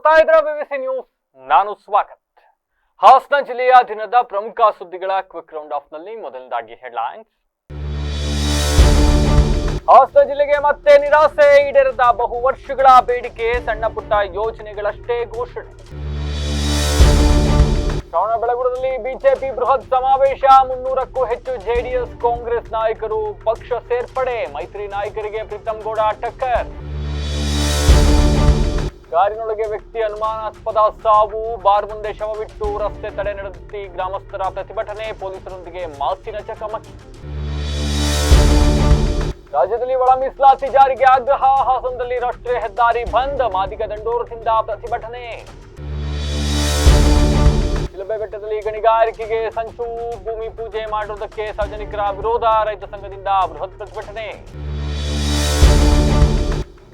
ನೋಡ್ತಾ ಇದ್ರ BBC news. ನಾನು ಸ್ವಾಗತ್. ಹಾಸನ ಜಿಲ್ಲೆಯ ದಿನದ ಪ್ರಮುಖ ಸುದ್ದಿಗಳ ಕ್ವಿಕ್ ರೌಂಡ್ ಆಫ್ ನಲ್ಲಿ ಮೊದಲನೇದಾಗಿ ಹೆಡ್ಲೈನ್ಸ್. ಹಾಸನ ಜಿಲ್ಲೆಗೆ ಮತ್ತೆ ನಿರಾಸೆ. ಈಡೇರದ ಬಹು ವರ್ಷಗಳ ಬೇಡಿಕೆ, ಸಣ್ಣ ಪುಟ್ಟ ಯೋಜನೆಗಳಷ್ಟೇ ಘೋಷಣೆ. ಶ್ರವಣಬೆಳಗೊಳದಲ್ಲಿ ಬಿಜೆಪಿ ಬೃಹತ್ ಸಮಾವೇಶ. 300ಕ್ಕೂ ಹೆಚ್ಚು ಜೆಡಿಎಸ್ ಕಾಂಗ್ರೆಸ್ ನಾಯಕರು ಪಕ್ಷ ಸೇರ್ಪಡೆ. ಮೈತ್ರಿ ನಾಯಕರಿಗೆ ಪ್ರೀತಂ ಗೌಡ ಟಕ್ಕರ್. ಕಾರಿನೊಳಗೆ ವ್ಯಕ್ತಿ ಅನುಮಾನಾಸ್ಪದ ಸಾವು. ಬಾರ್ ಮುಂದೆ ಶವವಿಟ್ಟು ರಸ್ತೆ ತಡೆ ನಡೆಸಿ ಗ್ರಾಮಸ್ಥರ ಪ್ರತಿಭಟನೆ. ಪೊಲೀಸರೊಂದಿಗೆ ಮಾತಿನ ಚಕಮಕಿ. ರಾಜ್ಯದಲ್ಲಿ ಒಳ ಮೀಸಲಾತಿ ಜಾರಿಗೆ ಆಗ್ರಹ. ಹಾಸನದಲ್ಲಿ ರಾಷ್ಟ್ರೀಯ ಹೆದ್ದಾರಿ ಬಂದ್. ಮಾದಿಗ ದಂಡೋರದಿಂದ ಪ್ರತಿಭಟನೆ. ಶಿಲುಬೆ ಬೆಟ್ಟದಲ್ಲಿ ಗಣಿಗಾರಿಕೆಗೆ ಸಂಚು. ಭೂಮಿ ಪೂಜೆ ಮಾಡುವುದಕ್ಕೆ ಸಾರ್ವಜನಿಕರ ವಿರೋಧ. ರೈತ ಸಂಘದಿಂದ ಬೃಹತ್ ಪ್ರತಿಭಟನೆ.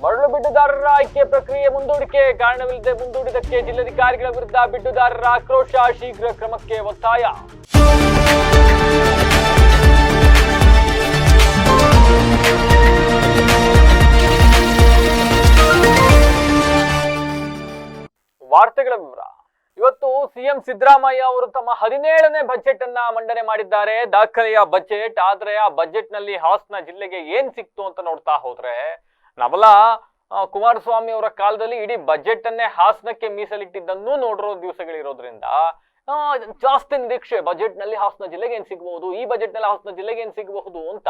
ಮರಳು ಬಿಡ್ಡುದಾರರ ಆಯ್ಕೆ ಪ್ರಕ್ರಿಯೆ ಮುಂದೂಡಿಕೆ. ಕಾರಣವಿಲ್ಲದೆ ಮುಂದೂಡಿದಕ್ಕೆ ಜಿಲ್ಲಾಧಿಕಾರಿಗಳ ವಿರುದ್ಧ ಬಿಡ್ಡುದಾರರ ಆಕ್ರೋಶ. ಶೀಘ್ರ ಕ್ರಮಕ್ಕೆ ಒತ್ತಾಯ. ವಾರ್ತೆಗಳ ವಿವರ. ಇವತ್ತು ಸಿಎಂ ಸಿದ್ದರಾಮಯ್ಯ ಅವರು ತಮ್ಮ 17ನೇ ಬಜೆಟ್ ಅನ್ನ ಮಂಡನೆ ಮಾಡಿದ್ದಾರೆ. ದಾಖಲೆಯ ಬಜೆಟ್. ಆದ್ರೆ ಆ ಬಜೆಟ್ ನಲ್ಲಿ ಹಾಸನ ಜಿಲ್ಲೆಗೆ ಏನ್ ಸಿಕ್ತು ಅಂತ ನೋಡ್ತಾ ಹೋದ್ರೆ, ನಾವೆಲ್ಲ ಕುಮಾರಸ್ವಾಮಿ ಅವರ ಕಾಲದಲ್ಲಿ ಇಡೀ ಬಜೆಟ್ ಅನ್ನೇ ಹಾಸನಕ್ಕೆ ಮೀಸಲಿಟ್ಟಿದ್ದನ್ನು ನೋಡಿರೋ ದಿವಸಗಳಿರೋದ್ರಿಂದ ಜಾಸ್ತಿ ನಿರೀಕ್ಷೆ. ಬಜೆಟ್ ನಲ್ಲಿ ಹಾಸನ ಜಿಲ್ಲೆಗೆ ಏನ್ ಸಿಗಬಹುದು, ಈ ಬಜೆಟ್ ನಲ್ಲಿ ಹಾಸನ ಜಿಲ್ಲೆಗೆ ಏನ್ ಸಿಗಬಹುದು ಅಂತ.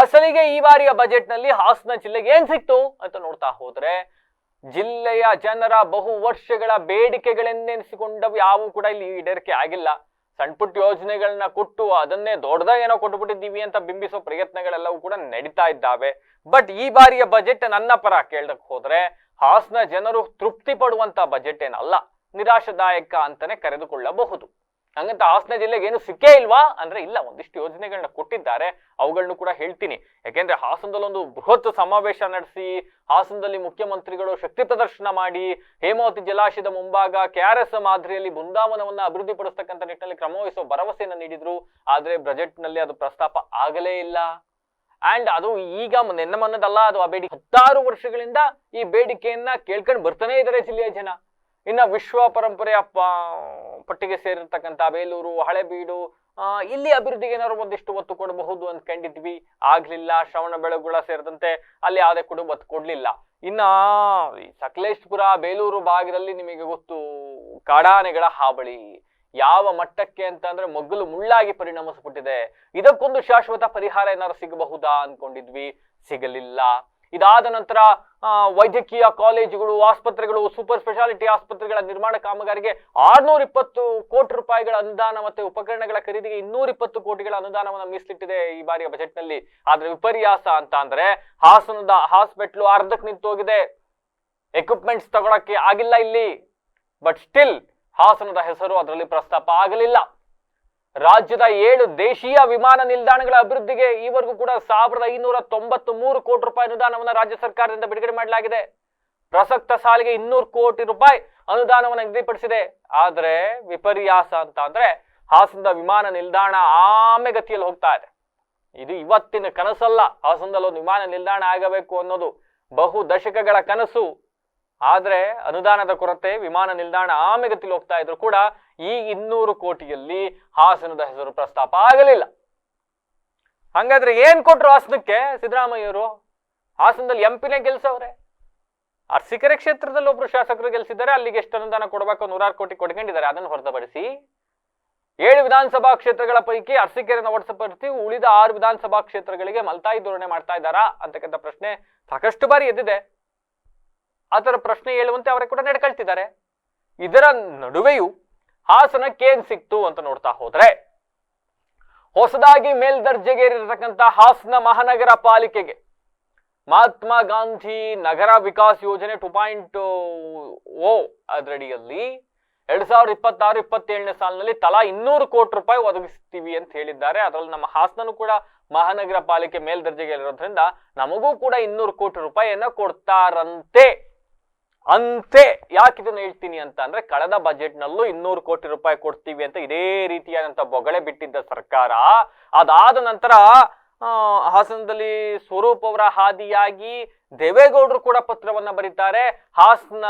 ಅಸಲಿಗೆ ಈ ಬಾರಿಯ ಬಜೆಟ್ ನಲ್ಲಿ ಹಾಸನ ಜಿಲ್ಲೆಗೆ ಏನ್ ಸಿಕ್ತು ಅಂತ ನೋಡ್ತಾ ಹೋದ್ರೆ, ಜಿಲ್ಲೆಯ ಜನರ ಬಹು ವರ್ಷಗಳ ಬೇಡಿಕೆಗಳೆನ್ನೆನಿಸಿಕೊಂಡವು ಯಾವು ಕೂಡ ಇಲ್ಲಿ ಈಡೇರಿಕೆ ಆಗಿಲ್ಲ. ಸಣ್ಣ ಪುಟ್ಟ ಯೋಜನೆಗಳನ್ನ ಕೊಟ್ಟು ಅದನ್ನೇ ದೊಡ್ಡದಾಗಿ ಏನೋ ಕೊಟ್ಟುಬಿಟ್ಟಿದ್ದೀವಿ ಅಂತ ಬಿಂಬಿಸೋ ಪ್ರಯತ್ನಗಳೆಲ್ಲವೂ ಕೂಡ ನಡೀತಾ ಇದ್ದಾವೆ. ಬಟ್ ಈ ಬಾರಿಯ ಬಜೆಟ್ ನನ್ನ ಪರ ಕೇಳಕ್ ಹೋದ್ರೆ ಹಾಸನ ಜನರು ತೃಪ್ತಿ ಪಡುವಂತ ಬಜೆಟ್ ಏನಲ್ಲ, ನಿರಾಶಾದಾಯಕ ಅಂತಾನೆ ಕರೆದುಕೊಳ್ಳಬಹುದು. ಹಂಗಂತ ಹಾಸನ ಜಿಲ್ಲೆಗೆ ಏನು ಸಿಕ್ಕೇ ಇಲ್ವಾ ಅಂದ್ರೆ ಇಲ್ಲ, ಒಂದಿಷ್ಟು ಯೋಜನೆಗಳನ್ನ ಕೊಟ್ಟಿದ್ದಾರೆ, ಅವುಗಳನ್ನು ಕೂಡ ಹೇಳ್ತೀನಿ. ಯಾಕೆಂದ್ರೆ ಹಾಸನದಲ್ಲಿ ಒಂದು ಬೃಹತ್ ಸಮಾವೇಶ ನಡೆಸಿ, ಹಾಸನದಲ್ಲಿ ಮುಖ್ಯಮಂತ್ರಿಗಳು ಶಕ್ತಿ ಪ್ರದರ್ಶನ ಮಾಡಿ, ಹೇಮಾವತಿ ಜಲಾಶಯದ ಮುಂಭಾಗ KRS ಮಾದರಿಯಲ್ಲಿ ಬೃಂದಾವನವನ್ನ ಅಭಿವೃದ್ಧಿ ಪಡಿಸ್ತಕ್ಕಂಥ ನಿಟ್ಟಿನಲ್ಲಿ ಕ್ರಮ ವಹಿಸುವ ಭರವಸೆಯನ್ನ ನೀಡಿದ್ರು. ಆದ್ರೆ ಬಜೆಟ್ ನಲ್ಲಿ ಅದು ಪ್ರಸ್ತಾಪ ಆಗಲೇ ಇಲ್ಲ. ಅಂಡ್ ಅದು ಈಗ ನೆನ್ನಮನ್ನದಲ್ಲ, ಅದು ಆ ಬೇಡಿಕೆ 16 ವರ್ಷಗಳಿಂದ ಈ ಬೇಡಿಕೆಯನ್ನ ಕೇಳ್ಕೊಂಡು ಬರ್ತಾನೆ ಇದ್ದಾರೆ ಜಿಲ್ಲೆಯ ಜನ. ಇನ್ನ ವಿಶ್ವ ಪರಂಪರೆಯ ಪಟ್ಟಿಗೆ ಸೇರಿರ್ತಕ್ಕಂಥ ಬೇಲೂರು, ಹಳೆಬೀಡು, ಇಲ್ಲಿ ಅಭಿವೃದ್ಧಿಗೆ ಏನಾದ್ರು ಒಂದಿಷ್ಟು ಒತ್ತು ಕೊಡಬಹುದು ಅಂದ್ಕೊಂಡಿದ್ವಿ, ಆಗ್ಲಿಲ್ಲ. ಶ್ರವಣಬೆಳಗೊಳ ಸೇರಿದಂತೆ ಅಲ್ಲಿ ಯಾವುದೇ ಕೂಡ ಒತ್ತು ಕೊಡ್ಲಿಲ್ಲ. ಇನ್ನ ಸಕಲೇಶ್ಪುರ, ಬೇಲೂರು ಭಾಗದಲ್ಲಿ ನಿಮಗೆ ಗೊತ್ತು, ಕಾಡಾನೆಗಳ ಹಾವಳಿ ಯಾವ ಮಟ್ಟಕ್ಕೆ ಅಂತ ಅಂದ್ರೆ ಮಗ್ಗಲು ಮುಳ್ಳಾಗಿ ಪರಿಣಮಿಸ್ಬಿಟ್ಟಿದೆ. ಇದಕ್ಕೊಂದು ಶಾಶ್ವತ ಪರಿಹಾರ ಏನಾದ್ರು ಸಿಗಬಹುದಾ ಅನ್ಕೊಂಡಿದ್ವಿ, ಸಿಗಲಿಲ್ಲ. ಇದಾದ ನಂತರ ವೈದ್ಯಕೀಯ ಕಾಲೇಜುಗಳು, ಆಸ್ಪತ್ರೆಗಳು, ಸೂಪರ್ ಸ್ಪೆಷಾಲಿಟಿ ಆಸ್ಪತ್ರೆಗಳ ನಿರ್ಮಾಣ ಕಾಮಗಾರಿಗೆ 620 ಕೋಟಿ ರೂಪಾಯಿಗಳ ಅನುದಾನ ಮತ್ತೆ ಉಪಕರಣಗಳ ಖರೀದಿಗೆ 220 ಕೋಟಿಗಳ ಅನುದಾನವನ್ನು ಮೀಸಲಿಟ್ಟಿದೆ ಈ ಬಾರಿಯ ಬಜೆಟ್ ನಲ್ಲಿ. ಆದ್ರೆ ವಿಪರ್ಯಾಸ ಅಂತ ಅಂದ್ರೆ ಹಾಸನದ ಹಾಸ್ಪಿಟ್ಲು ಅರ್ಧಕ್ಕೆ ನಿಂತೋಗಿದೆ, ಎಕ್ವಿಪ್ಮೆಂಟ್ಸ್ ತಗೊಳಕ್ಕೆ ಆಗಿಲ್ಲ ಇಲ್ಲಿ. ಬಟ್ ಸ್ಟಿಲ್ ಹಾಸನದ ಹೆಸರು ಅದರಲ್ಲಿ ಪ್ರಸ್ತಾಪ ಆಗಲಿಲ್ಲ. ರಾಜ್ಯದ 7 ದೇಶೀಯ ವಿಮಾನ ನಿಲ್ದಾಣಗಳ ಅಭಿವೃದ್ಧಿಗೆ ಈವರೆಗೂ ಕೂಡ 1593 ಕೋಟಿ ರೂಪಾಯಿ ಅನುದಾನವನ್ನು ರಾಜ್ಯ ಸರ್ಕಾರದಿಂದ ಬಿಡುಗಡೆ ಮಾಡಲಾಗಿದೆ. ಪ್ರಸಕ್ತ ಸಾಲಿಗೆ 200 ಕೋಟಿ ರೂಪಾಯಿ ಅನುದಾನವನ್ನು ನಿಗದಿಪಡಿಸಿದೆ. ಆದ್ರೆ ವಿಪರ್ಯಾಸ ಅಂತ ಅಂದ್ರೆ ಹಾಸನದ ವಿಮಾನ ನಿಲ್ದಾಣ ಆಮೆಗತಿಯಲ್ಲಿ ಹೋಗ್ತಾ ಇದೆ. ಇದು ಇವತ್ತಿನ ಕನಸಲ್ಲ. ಹಾಸನದಲ್ಲಿ ಒಂದು ವಿಮಾನ ನಿಲ್ದಾಣ ಆಗಬೇಕು ಅನ್ನೋದು ಬಹು ದಶಕಗಳ ಕನಸು. ಆದ್ರೆ ಅನುದಾನದ ಕೊರತೆ, ವಿಮಾನ ನಿಲ್ದಾಣ ಆಮೆಗತಿಯಲ್ಲಿ ಹೋಗ್ತಾ ಇದ್ರು ಕೂಡ ಈ 200 ಕೋಟಿಯಲ್ಲಿ ಹಾಸನದ ಹೆಸರು ಪ್ರಸ್ತಾಪ ಆಗಲಿಲ್ಲ. ಹಂಗಾದ್ರೆ ಏನ್ ಕೊಟ್ರು ಹಾಸನಕ್ಕೆ ಸಿದ್ದರಾಮಯ್ಯವರು? ಹಾಸನದಲ್ಲಿ MP ಗೆಲ್ಸವ್ರೆ. ಅರಸೀಕೆರೆ ಕ್ಷೇತ್ರದಲ್ಲಿ ಒಬ್ರು ಶಾಸಕರು ಗೆಲ್ಸಿದ್ದಾರೆ, ಅಲ್ಲಿಗೆ ಎಷ್ಟು ಅನುದಾನ ಕೊಡಬೇಕು 106 ಕೋಟಿ ಕೊಡ್ಕೊಂಡಿದ್ದಾರೆ. ಅದನ್ನು ಹೊರತುಪಡಿಸಿ 7 ವಿಧಾನಸಭಾ ಕ್ಷೇತ್ರಗಳ ಪೈಕಿ ಅರಸೀಕೆರೆನ ಹೊರತುಪಡಿಸಿ ಉಳಿದ 6 ವಿಧಾನಸಭಾ ಕ್ಷೇತ್ರಗಳಿಗೆ ಮಲ್ತಾಯಿ ಧೋರಣೆ ಮಾಡ್ತಾ ಇದ್ದಾರಾ ಅಂತಕ್ಕಂಥ ಪ್ರಶ್ನೆ ಸಾಕಷ್ಟು ಬಾರಿ ಎದ್ದಿದೆ. ಆತರ ಪ್ರಶ್ನೆ ಹೇಳುವಂತೆ ಅವರೇ ಕೂಡ ನಡ್ಕೊಳ್ತಿದ್ದಾರೆ. ಇದರ ನಡುವೆಯೂ ಹಾಸನಕ್ಕೆ ಏನ್ ಸಿಕ್ತು ಅಂತ ನೋಡ್ತಾ ಹೋದ್ರೆ, ಹೊಸದಾಗಿ ಮೇಲ್ದರ್ಜೆಗೇರಿರತಕ್ಕಂಥ ಹಾಸನ ಮಹಾನಗರ ಪಾಲಿಕೆಗೆ ಮಹಾತ್ಮ ಗಾಂಧಿ ನಗರ ವಿಕಾಸ್ ಯೋಜನೆ 2.0 ಅದರಡಿಯಲ್ಲಿ 2026-27ನೇ ಸಾಲಿನಲ್ಲಿ ತಲಾ 200 ಕೋಟಿ ರೂಪಾಯಿ ಒದಗಿಸ್ತೀವಿ ಅಂತ ಹೇಳಿದ್ದಾರೆ. ಅದರಲ್ಲಿ ನಮ್ಮ ಹಾಸನನು ಕೂಡ ಮಹಾನಗರ ಪಾಲಿಕೆ ಮೇಲ್ದರ್ಜೆಗೆ ಇರೋದ್ರಿಂದ ನಮಗೂ ಕೂಡ 200 ಕೋಟಿ ರೂಪಾಯಿಯನ್ನ ಕೊಡ್ತಾರಂತೆ. ಅಂತೆ ಯಾಕಿದನ್ನು ಹೇಳ್ತೀನಿ ಅಂತ ಅಂದ್ರೆ, ಕಳೆದ ಬಜೆಟ್ ನಲ್ಲೂ 200 ಕೋಟಿ ರೂಪಾಯಿ ಕೊಡ್ತೀವಿ ಅಂತ ಇದೇ ರೀತಿಯಾದಂತ ಬೊಗಳೆ ಬಿಟ್ಟಿದ್ದ ಸರ್ಕಾರ, ಅದಾದ ನಂತರ ಹಾಸನದಲ್ಲಿ ಸ್ವರೂಪ್ ಅವರ ಹಾದಿಯಾಗಿ ದೇವೇಗೌಡರು ಕೂಡ ಪತ್ರವನ್ನ ಬರೀತಾರೆ. ಹಾಸನ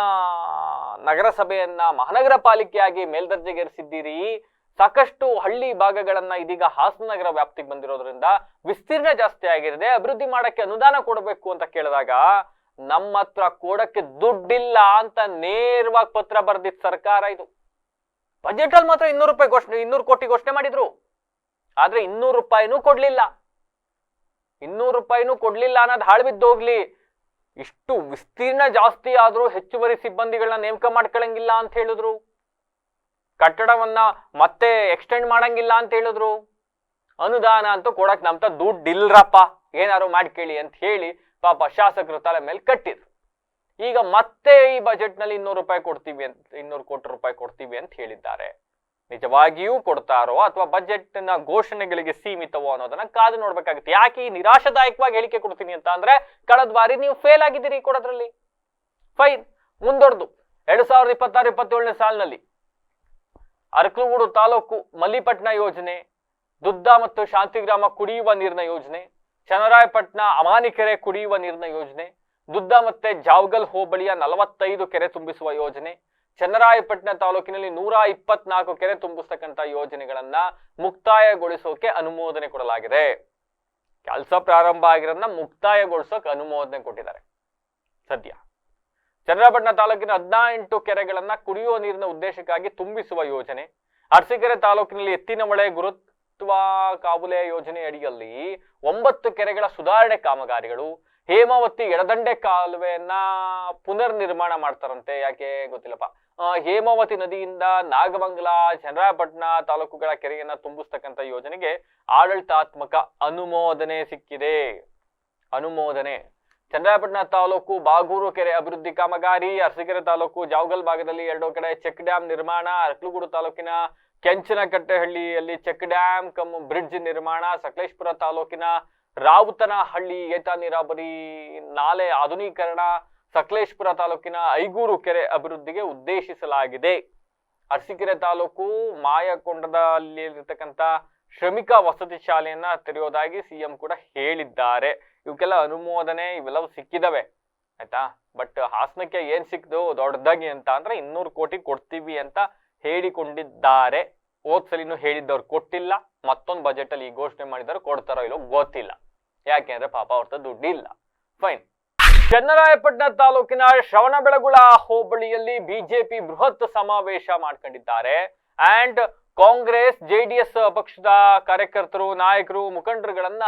ನಗರಸಭೆಯನ್ನ ಮಹಾನಗರ ಪಾಲಿಕೆಯಾಗಿ ಮೇಲ್ದರ್ಜೆಗೇರಿಸಿದ್ದೀರಿ. ಸಾಕಷ್ಟು ಹಳ್ಳಿ ಭಾಗಗಳನ್ನ ಇದೀಗ ಹಾಸನ ನಗರ ವ್ಯಾಪ್ತಿಗೆ ಬಂದಿರೋದ್ರಿಂದ ವಿಸ್ತೀರ್ಣ ಜಾಸ್ತಿ ಆಗಿದೆ, ಅಭಿವೃದ್ಧಿ ಮಾಡಕ್ಕೆ ಅನುದಾನ ಕೊಡಬೇಕು ಅಂತ ಕೇಳಿದಾಗ ನಮ್ಮ ಹತ್ರ ಕೊಡಕ್ಕೆ ದುಡ್ಡಿಲ್ಲ ಅಂತ ನೇರವಾಗಿ ಪತ್ರ ಬರೆದಿದ್ದ ಸರ್ಕಾರ ಇದು. ಬಜೆಟ್ ಅಲ್ಲಿ ಮಾತ್ರ 200 ಕೋಟಿ ಘೋಷಣೆ ಮಾಡಿದ್ರು, ಆದ್ರೆ 200 ರೂಪಾಯಿನೂ ಕೊಡ್ಲಿಲ್ಲ. 200 ರೂಪಾಯಿನೂ ಕೊಡ್ಲಿಲ್ಲ ಅನ್ನೋದು ಹಾಳು ಬಿದ್ದೋಗ್ಲಿ, ಇಷ್ಟು ವಿಸ್ತೀರ್ಣ ಜಾಸ್ತಿ ಆದ್ರೂ ಹೆಚ್ಚುವರಿ ಸಿಬ್ಬಂದಿಗಳನ್ನ ನೇಮಕ ಮಾಡ್ಕೊಳಂಗಿಲ್ಲ ಅಂತ ಹೇಳಿದ್ರು, ಕಟ್ಟಡವನ್ನ ಮತ್ತೆ ಎಕ್ಸ್ಟೆಂಡ್ ಮಾಡಂಗಿಲ್ಲ ಅಂತ ಹೇಳಿದ್ರು, ಅನುದಾನ ಅಂತೂ ಕೊಡಕ್ ನಮ್ತ ದುಡ್ಡಿಲ್ರಪ್ಪ, ಏನಾರು ಮಾಡ್ಕೇಳಿ ಅಂತ ಹೇಳಿ ಪಾಪ ಶಾಸಕರು ತಲೆ ಮೇಲೆ ಕಟ್ಟಿದ್ರು. ಈಗ ಮತ್ತೆ ಈ ಬಜೆಟ್ ನಲ್ಲಿ 200 ಕೋಟಿ ರೂಪಾಯಿ ಕೊಡ್ತೀವಿ ಅಂತ ಹೇಳಿದ್ದಾರೆ. ನಿಜವಾಗಿಯೂ ಕೊಡ್ತಾರೋ ಅಥವಾ ಬಜೆಟ್ ನ ಘೋಷಣೆಗಳಿಗೆ ಸೀಮಿತವೋ ಅನ್ನೋದನ್ನ ಕಾದು ನೋಡ್ಬೇಕಾಗುತ್ತೆ. ಯಾಕೆ ಈ ನಿರಾಶಾದಾಯಕವಾಗಿ ಹೇಳಿಕೆ ಕೊಡ್ತೀನಿ ಅಂತ ಅಂದ್ರೆ, ಕಳೆದ ಬಾರಿ ನೀವು ಫೇಲ್ ಆಗಿದ್ದೀರಿ ಕೊಡೋದ್ರಲ್ಲಿ. ಫೈನ್. ಮುಂದೊಡ್ದು 2026-27 ಸಾಲಿನಲ್ಲಿ ಅರಕಲಗೂಡು ತಾಲೂಕು ಮಲ್ಲಿಪಟ್ನ ಯೋಜನೆ, ದುದ್ದ ಮತ್ತು ಶಾಂತಿಗ್ರಾಮ ಕುಡಿಯುವ ನೀರಿನ ಯೋಜನೆ, ಚನ್ನರಾಯಪಟ್ಟಣ ಅಮಾನಿಕೆರೆ ಕುಡಿಯುವ ನೀರಿನ ಯೋಜನೆ, ದುದ್ದ ಮತ್ತೆ ಜಾವಗಲ್ ಹೋಬಳಿಯ 45 ಕೆರೆ ತುಂಬಿಸುವ ಯೋಜನೆ, ಚನ್ನರಾಯಪಟ್ಟಣ ತಾಲೂಕಿನಲ್ಲಿ 124 ಕೆರೆ ತುಂಬಿಸ್ತಕ್ಕಂಥ ಯೋಜನೆಗಳನ್ನ ಮುಕ್ತಾಯಗೊಳಿಸೋಕೆ ಅನುಮೋದನೆ ಕೊಡಲಾಗಿದೆ. ಕೆಲಸ ಪ್ರಾರಂಭ ಆಗಿರೋದನ್ನ ಮುಕ್ತಾಯಗೊಳಿಸೋಕೆ ಅನುಮೋದನೆ ಕೊಟ್ಟಿದ್ದಾರೆ. ಸದ್ಯ ಚನ್ನರಾಯಪಟ್ಟಣ ತಾಲೂಕಿನ 18 ಕೆರೆಗಳನ್ನ ಕುಡಿಯುವ ನೀರಿನ ಉದ್ದೇಶಕ್ಕಾಗಿ ತುಂಬಿಸುವ ಯೋಜನೆ, ಅರಸೀಕೆರೆ ತಾಲೂಕಿನಲ್ಲಿ ಎತ್ತಿನ ಹೊಳೆ ಗುರುತ್ವ ಕಾವಲೆ ಯೋಜನೆ ಅಡಿಯಲ್ಲಿ 9 ಕೆರೆಗಳ ಸುಧಾರಣೆ ಕಾಮಗಾರಿಗಳು, ಹೇಮಾವತಿ ಎಡದಂಡೆ ಕಾಲುವೆಯನ್ನ ಪುನರ್ ನಿರ್ಮಾಣ ಮಾಡ್ತಾರಂತೆ. ಯಾಕೆ ಗೊತ್ತಿಲ್ಲಪ್ಪ. ಹೇಮಾವತಿ ನದಿಯಿಂದ ನಾಗಮಂಗಲ, ಚನ್ನರಾಯಪಟ್ಟಣ ತಾಲೂಕುಗಳ ಕೆರೆಯನ್ನ ತುಂಬಿಸ್ತಕ್ಕಂಥ ಯೋಜನೆಗೆ ಆಡಳಿತಾತ್ಮಕ ಅನುಮೋದನೆ ಸಿಕ್ಕಿದೆ. ಅನುಮೋದನೆ. ಚನ್ನರಾಯಪಟ್ಟಣ ತಾಲೂಕು ಬಾಗೂರು ಕೆರೆ ಅಭಿವೃದ್ಧಿ ಕಾಮಗಾರಿ, ಅರಸೀಕೆರೆ ತಾಲೂಕು ಜಾವಗಲ್ ಭಾಗದಲ್ಲಿ 2 ಕಡೆ ಚೆಕ್ ಡ್ಯಾಂ ನಿರ್ಮಾಣ, ಅರಕಲಗೂಡು ತಾಲೂಕಿನ ಕೆಂಚನಕಟ್ಟೆಹಳ್ಳಿಯಲ್ಲಿ ಚೆಕ್ ಡ್ಯಾಂ ಕಮ್ ಬ್ರಿಡ್ಜ್ ನಿರ್ಮಾಣ, ಸಕಲೇಶಪುರ ತಾಲೂಕಿನ ರಾವುತನಹಳ್ಳಿ ಏತ ನೀರಾವರಿ ನಾಲೆ ಆಧುನೀಕರಣ, ಸಕಲೇಶಪುರ ತಾಲೂಕಿನ ಐಗೂರು ಕೆರೆ ಅಭಿವೃದ್ಧಿಗೆ ಉದ್ದೇಶಿಸಲಾಗಿದೆ. ಅರಸೀಕೆರೆ ತಾಲೂಕು ಮಾಯಕೊಂಡದಲ್ಲಿರ್ತಕ್ಕಂಥ ಶ್ರಮಿಕ ವಸತಿ ಶಾಲೆಯನ್ನ ತೆರೆಯೋದಾಗಿ ಸಿಎಂ ಕೂಡ ಹೇಳಿದ್ದಾರೆ. ಇವಕ್ಕೆಲ್ಲ ಅನುಮೋದನೆ ಇವೆಲ್ಲವೂ ಸಿಕ್ಕಿದವೆ, ಆಯ್ತಾ. ಬಟ್ ಹಾಸನಕ್ಕೆ ಏನ್ ಸಿಕ್ತು ದೊಡ್ಡದಾಗಿ ಅಂತ ಅಂದ್ರೆ 200 ಕೋಟಿ ಕೊಡ್ತೀವಿ ಅಂತ ಹೇಳಿಕೊಂಡಿದ್ದಾರೆ. ಹೋದ್ಸಲಿನೂ ಹೇಳಿದ್ದವ್ರು ಕೊಟ್ಟಿಲ್ಲ, ಮತ್ತೊಂದು ಬಜೆಟ್ ಅಲ್ಲಿ ಈ ಘೋಷಣೆ ಮಾಡಿದವರು ಕೊಡ್ತಾರೋ ಇಲ್ಲೋ ಗೊತ್ತಿಲ್ಲ. ಯಾಕೆಂದ್ರೆ ಪಾಪ ಅವ್ರ ದುಡ್ಡಿಲ್ಲ. ಫೈನ್. ಚನ್ನರಾಯಪಟ್ಟಣ ತಾಲೂಕಿನ ಶ್ರವಣಬೆಳಗೊಳ ಹೋಬಳಿಯಲ್ಲಿ ಬಿಜೆಪಿ ಬೃಹತ್ ಸಮಾವೇಶ ಮಾಡ್ಕೊಂಡಿದ್ದಾರೆ. ಅಂಡ್ ಕಾಂಗ್ರೆಸ್ ಜೆಡಿಎಸ್ ಪಕ್ಷದ ಕಾರ್ಯಕರ್ತರು, ನಾಯಕರು, ಮುಖಂಡರುಗಳನ್ನ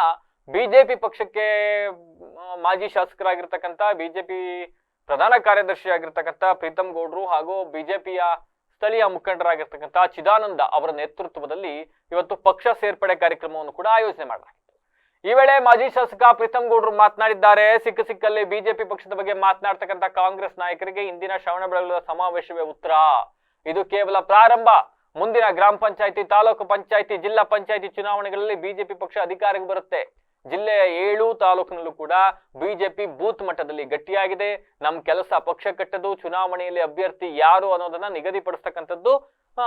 ಬಿಜೆಪಿ ಪಕ್ಷಕ್ಕೆ ಮಾಜಿ ಶಾಸಕರಾಗಿರ್ತಕ್ಕಂಥ ಬಿಜೆಪಿ ಪ್ರಧಾನ ಕಾರ್ಯದರ್ಶಿ ಆಗಿರ್ತಕ್ಕಂಥ ಪ್ರೀತಮ್ ಗೌಡ್ರು ಹಾಗೂ ಬಿಜೆಪಿಯ ಸ್ಥಳೀಯ ಮುಖಂಡರಾಗಿರ್ತಕ್ಕಂಥ ಚಿದಾನಂದ ಅವರ ನೇತೃತ್ವದಲ್ಲಿ ಇವತ್ತು ಪಕ್ಷ ಸೇರ್ಪಡೆ ಕಾರ್ಯಕ್ರಮವನ್ನು ಕೂಡ ಆಯೋಜನೆ ಮಾಡಲಾಗಿದೆ. ಈ ವೇಳೆ ಮಾಜಿ ಶಾಸಕ ಪ್ರೀತಮ್ ಗೌಡ್ರು ಮಾತನಾಡಿದ್ದಾರೆ. ಸಿಕ್ಕಲ್ಲಿ ಬಿಜೆಪಿ ಪಕ್ಷದ ಬಗ್ಗೆ ಮಾತನಾಡ್ತಕ್ಕಂಥ ಕಾಂಗ್ರೆಸ್ ನಾಯಕರಿಗೆ ಇಂದಿನ ಶ್ರವಣಬೆಳಗೊಳದ ಸಮಾವೇಶವೇ ಉತ್ತರ. ಇದು ಕೇವಲ ಪ್ರಾರಂಭ. ಮುಂದಿನ ಗ್ರಾಮ ಪಂಚಾಯತಿ, ತಾಲೂಕು ಪಂಚಾಯತಿ, ಜಿಲ್ಲಾ ಪಂಚಾಯತಿ ಚುನಾವಣೆಗಳಲ್ಲಿ ಬಿಜೆಪಿ ಪಕ್ಷ ಅಧಿಕಾರಕ್ಕೆ ಬರುತ್ತೆ. ಜಿಲ್ಲೆಯ 7 ತಾಲೂಕಿನಲ್ಲೂ ಕೂಡ ಬಿಜೆಪಿ ಬೂತ್ ಮಟ್ಟದಲ್ಲಿ ಗಟ್ಟಿಯಾಗಿದೆ. ನಮ್ ಕೆಲಸ ಪಕ್ಷ ಕಟ್ಟದು, ಚುನಾವಣೆಯಲ್ಲಿ ಅಭ್ಯರ್ಥಿ ಯಾರು ಅನ್ನೋದನ್ನ ನಿಗದಿಪಡಿಸ್ತಕ್ಕಂಥದ್ದು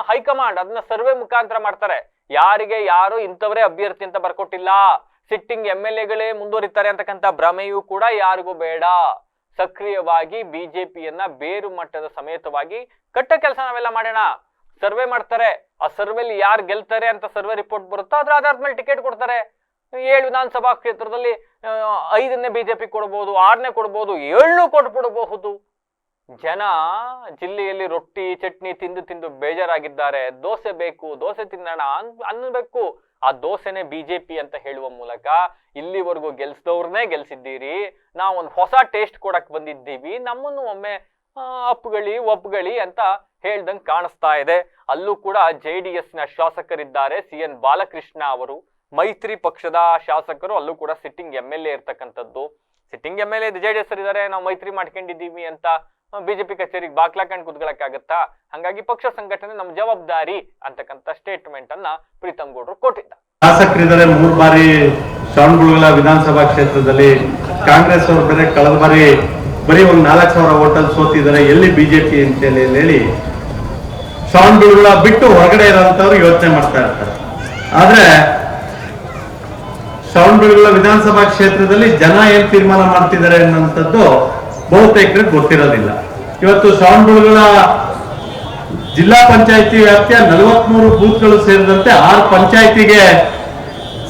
ಹೈಕಮಾಂಡ್. ಅದನ್ನ ಸರ್ವೆ ಮುಖಾಂತರ ಮಾಡ್ತಾರೆ. ಯಾರಿಗೆ ಯಾರು ಇಂಥವರೇ ಅಭ್ಯರ್ಥಿ ಅಂತ ಬರ್ಕೊಟ್ಟಿಲ್ಲ. ಸಿಟ್ಟಿಂಗ್ MLAಗಳೇ ಮುಂದುವರಿತಾರೆ ಅಂತಕ್ಕಂಥ ಭ್ರಮೆಯೂ ಕೂಡ ಯಾರಿಗೂ ಬೇಡ. ಸಕ್ರಿಯವಾಗಿ ಬಿಜೆಪಿಯನ್ನ ಬೇರು ಮಟ್ಟದ ಸಮೇತವಾಗಿ ಕಟ್ಟ ಕೆಲಸ ನಾವೆಲ್ಲ ಮಾಡೋಣ. ಸರ್ವೆ ಮಾಡ್ತಾರೆ. ಆ ಸರ್ವೆಲಿ ಯಾರು ಗೆಲ್ತಾರೆ ಅಂತ ಸರ್ವೆ ರಿಪೋರ್ಟ್ ಬರುತ್ತೋ ಅದ್ರ ಆಧಾರದ ಮೇಲೆ ಟಿಕೆಟ್ ಕೊಡ್ತಾರೆ. 7 ವಿಧಾನಸಭಾ ಕ್ಷೇತ್ರದಲ್ಲಿ 5ನೇ ಬಿಜೆಪಿ ಕೊಡ್ಬೋದು, 6ನೇ ಕೊಡ್ಬೋದು, 7 ಕೊಟ್ಬಿಡಬಹುದು. ಜನ ಜಿಲ್ಲೆಯಲ್ಲಿ ರೊಟ್ಟಿ ಚಟ್ನಿ ತಿಂದು ಬೇಜಾರಾಗಿದ್ದಾರೆ. ದೋಸೆ ಬೇಕು, ದೋಸೆ ತಿನ್ನೋಣ ಅನ್ಬೇಕು. ಆ ದೋಸೆನೆ ಬಿಜೆಪಿ ಅಂತ ಹೇಳುವ ಮೂಲಕ ಇಲ್ಲಿವರೆಗೂ ಗೆಲ್ಸಿದವ್ರನ್ನೇ ಗೆಲ್ಸಿದ್ದೀರಿ. ನಾವು ಒಂದು ಹೊಸ ಟೇಸ್ಟ್ ಕೊಡಕ್ ಬಂದಿದ್ದೀವಿ, ನಮ್ಮನ್ನು ಒಮ್ಮೆ ಒಪ್ಗಳಿ ಅಂತ ಹೇಳ್ದಂಗ್ ಕಾಣಿಸ್ತಾ ಇದೆ. ಅಲ್ಲೂ ಕೂಡ JDS ನ ಶಾಸಕರಿದ್ದಾರೆ. CN ಬಾಲಕೃಷ್ಣ ಅವರು, ಮೈತ್ರಿ ಪಕ್ಷದ ಶಾಸಕರು, ಅಲ್ಲೂ ಕೂಡ ಸಿಟ್ಟಿಂಗ್ MLA ಇರ್ತಕ್ಕಂಥದ್ದು. ಸಿಟ್ಟಿಂಗ್ MLA JDS ಇದ್ದಾರೆ, ನಾವು ಮೈತ್ರಿ ಮಾಡ್ಕೊಂಡಿದ್ದೀವಿ ಅಂತ ಬಿಜೆಪಿ ಕಚೇರಿಗೆ ಬಾಕ್ಲಾಕಂಡ್ ಕುತ್ಕೊಳಕ್ಕಾಗತ್ತಾ? ಹಂಗಾಗಿ ಪಕ್ಷ ಸಂಘಟನೆ ನಮ್ಮ ಜವಾಬ್ದಾರಿ ಅಂತಕ್ಕಂಥ ಸ್ಟೇಟ್ಮೆಂಟ್ ಅನ್ನ ಪ್ರೀತಮ್ ಗೌಡ್ರು ಕೊಟ್ಟಿದ್ದ. ಶಾಸಕರಿದ್ದಾರೆ 3 ಬಾರಿ ಶ್ರವಣಬೆಳಗೊಳ ವಿಧಾನಸಭಾ ಕ್ಷೇತ್ರದಲ್ಲಿ. ಕಾಂಗ್ರೆಸ್ ಅವರು ಬೇರೆ ಕಳೆದ ಬಾರಿ ಬರೀ ಒಂದು 4,000 ಓಟಲ್ಲಿ ಸೋತಿದ್ದಾರೆ. ಎಲ್ಲಿ ಬಿಜೆಪಿ ಅಂತ ಹೇಳಿ ಶ್ರವಣಬೆಳಗೊಳ ಬಿಟ್ಟು ಹೊರಗಡೆ ಇರೋಂಥವ್ರು ಯೋಚನೆ ಮಾಡ್ತಾ ಇರ್ತಾರೆ. ಆದ್ರೆ ಶ್ರವಣಬೆಳಗೊಳ ವಿಧಾನಸಭಾ ಕ್ಷೇತ್ರದಲ್ಲಿ ಜನ ಏನ್ ತೀರ್ಮಾನ ಮಾಡ್ತಿದ್ದಾರೆ ಅನ್ನೋಂಥದ್ದು ಬಹುತೇಕರಿಗೆ ಗೊತ್ತಿರೋದಿಲ್ಲ. ಇವತ್ತು ಶ್ರವಣಬೆಳಗೊಳ ಜಿಲ್ಲಾ ಪಂಚಾಯತಿ ವ್ಯಾಪ್ತಿಯ 43 ಬೂತ್ಗಳು ಸೇರಿದಂತೆ 6 ಪಂಚಾಯತಿಗೆ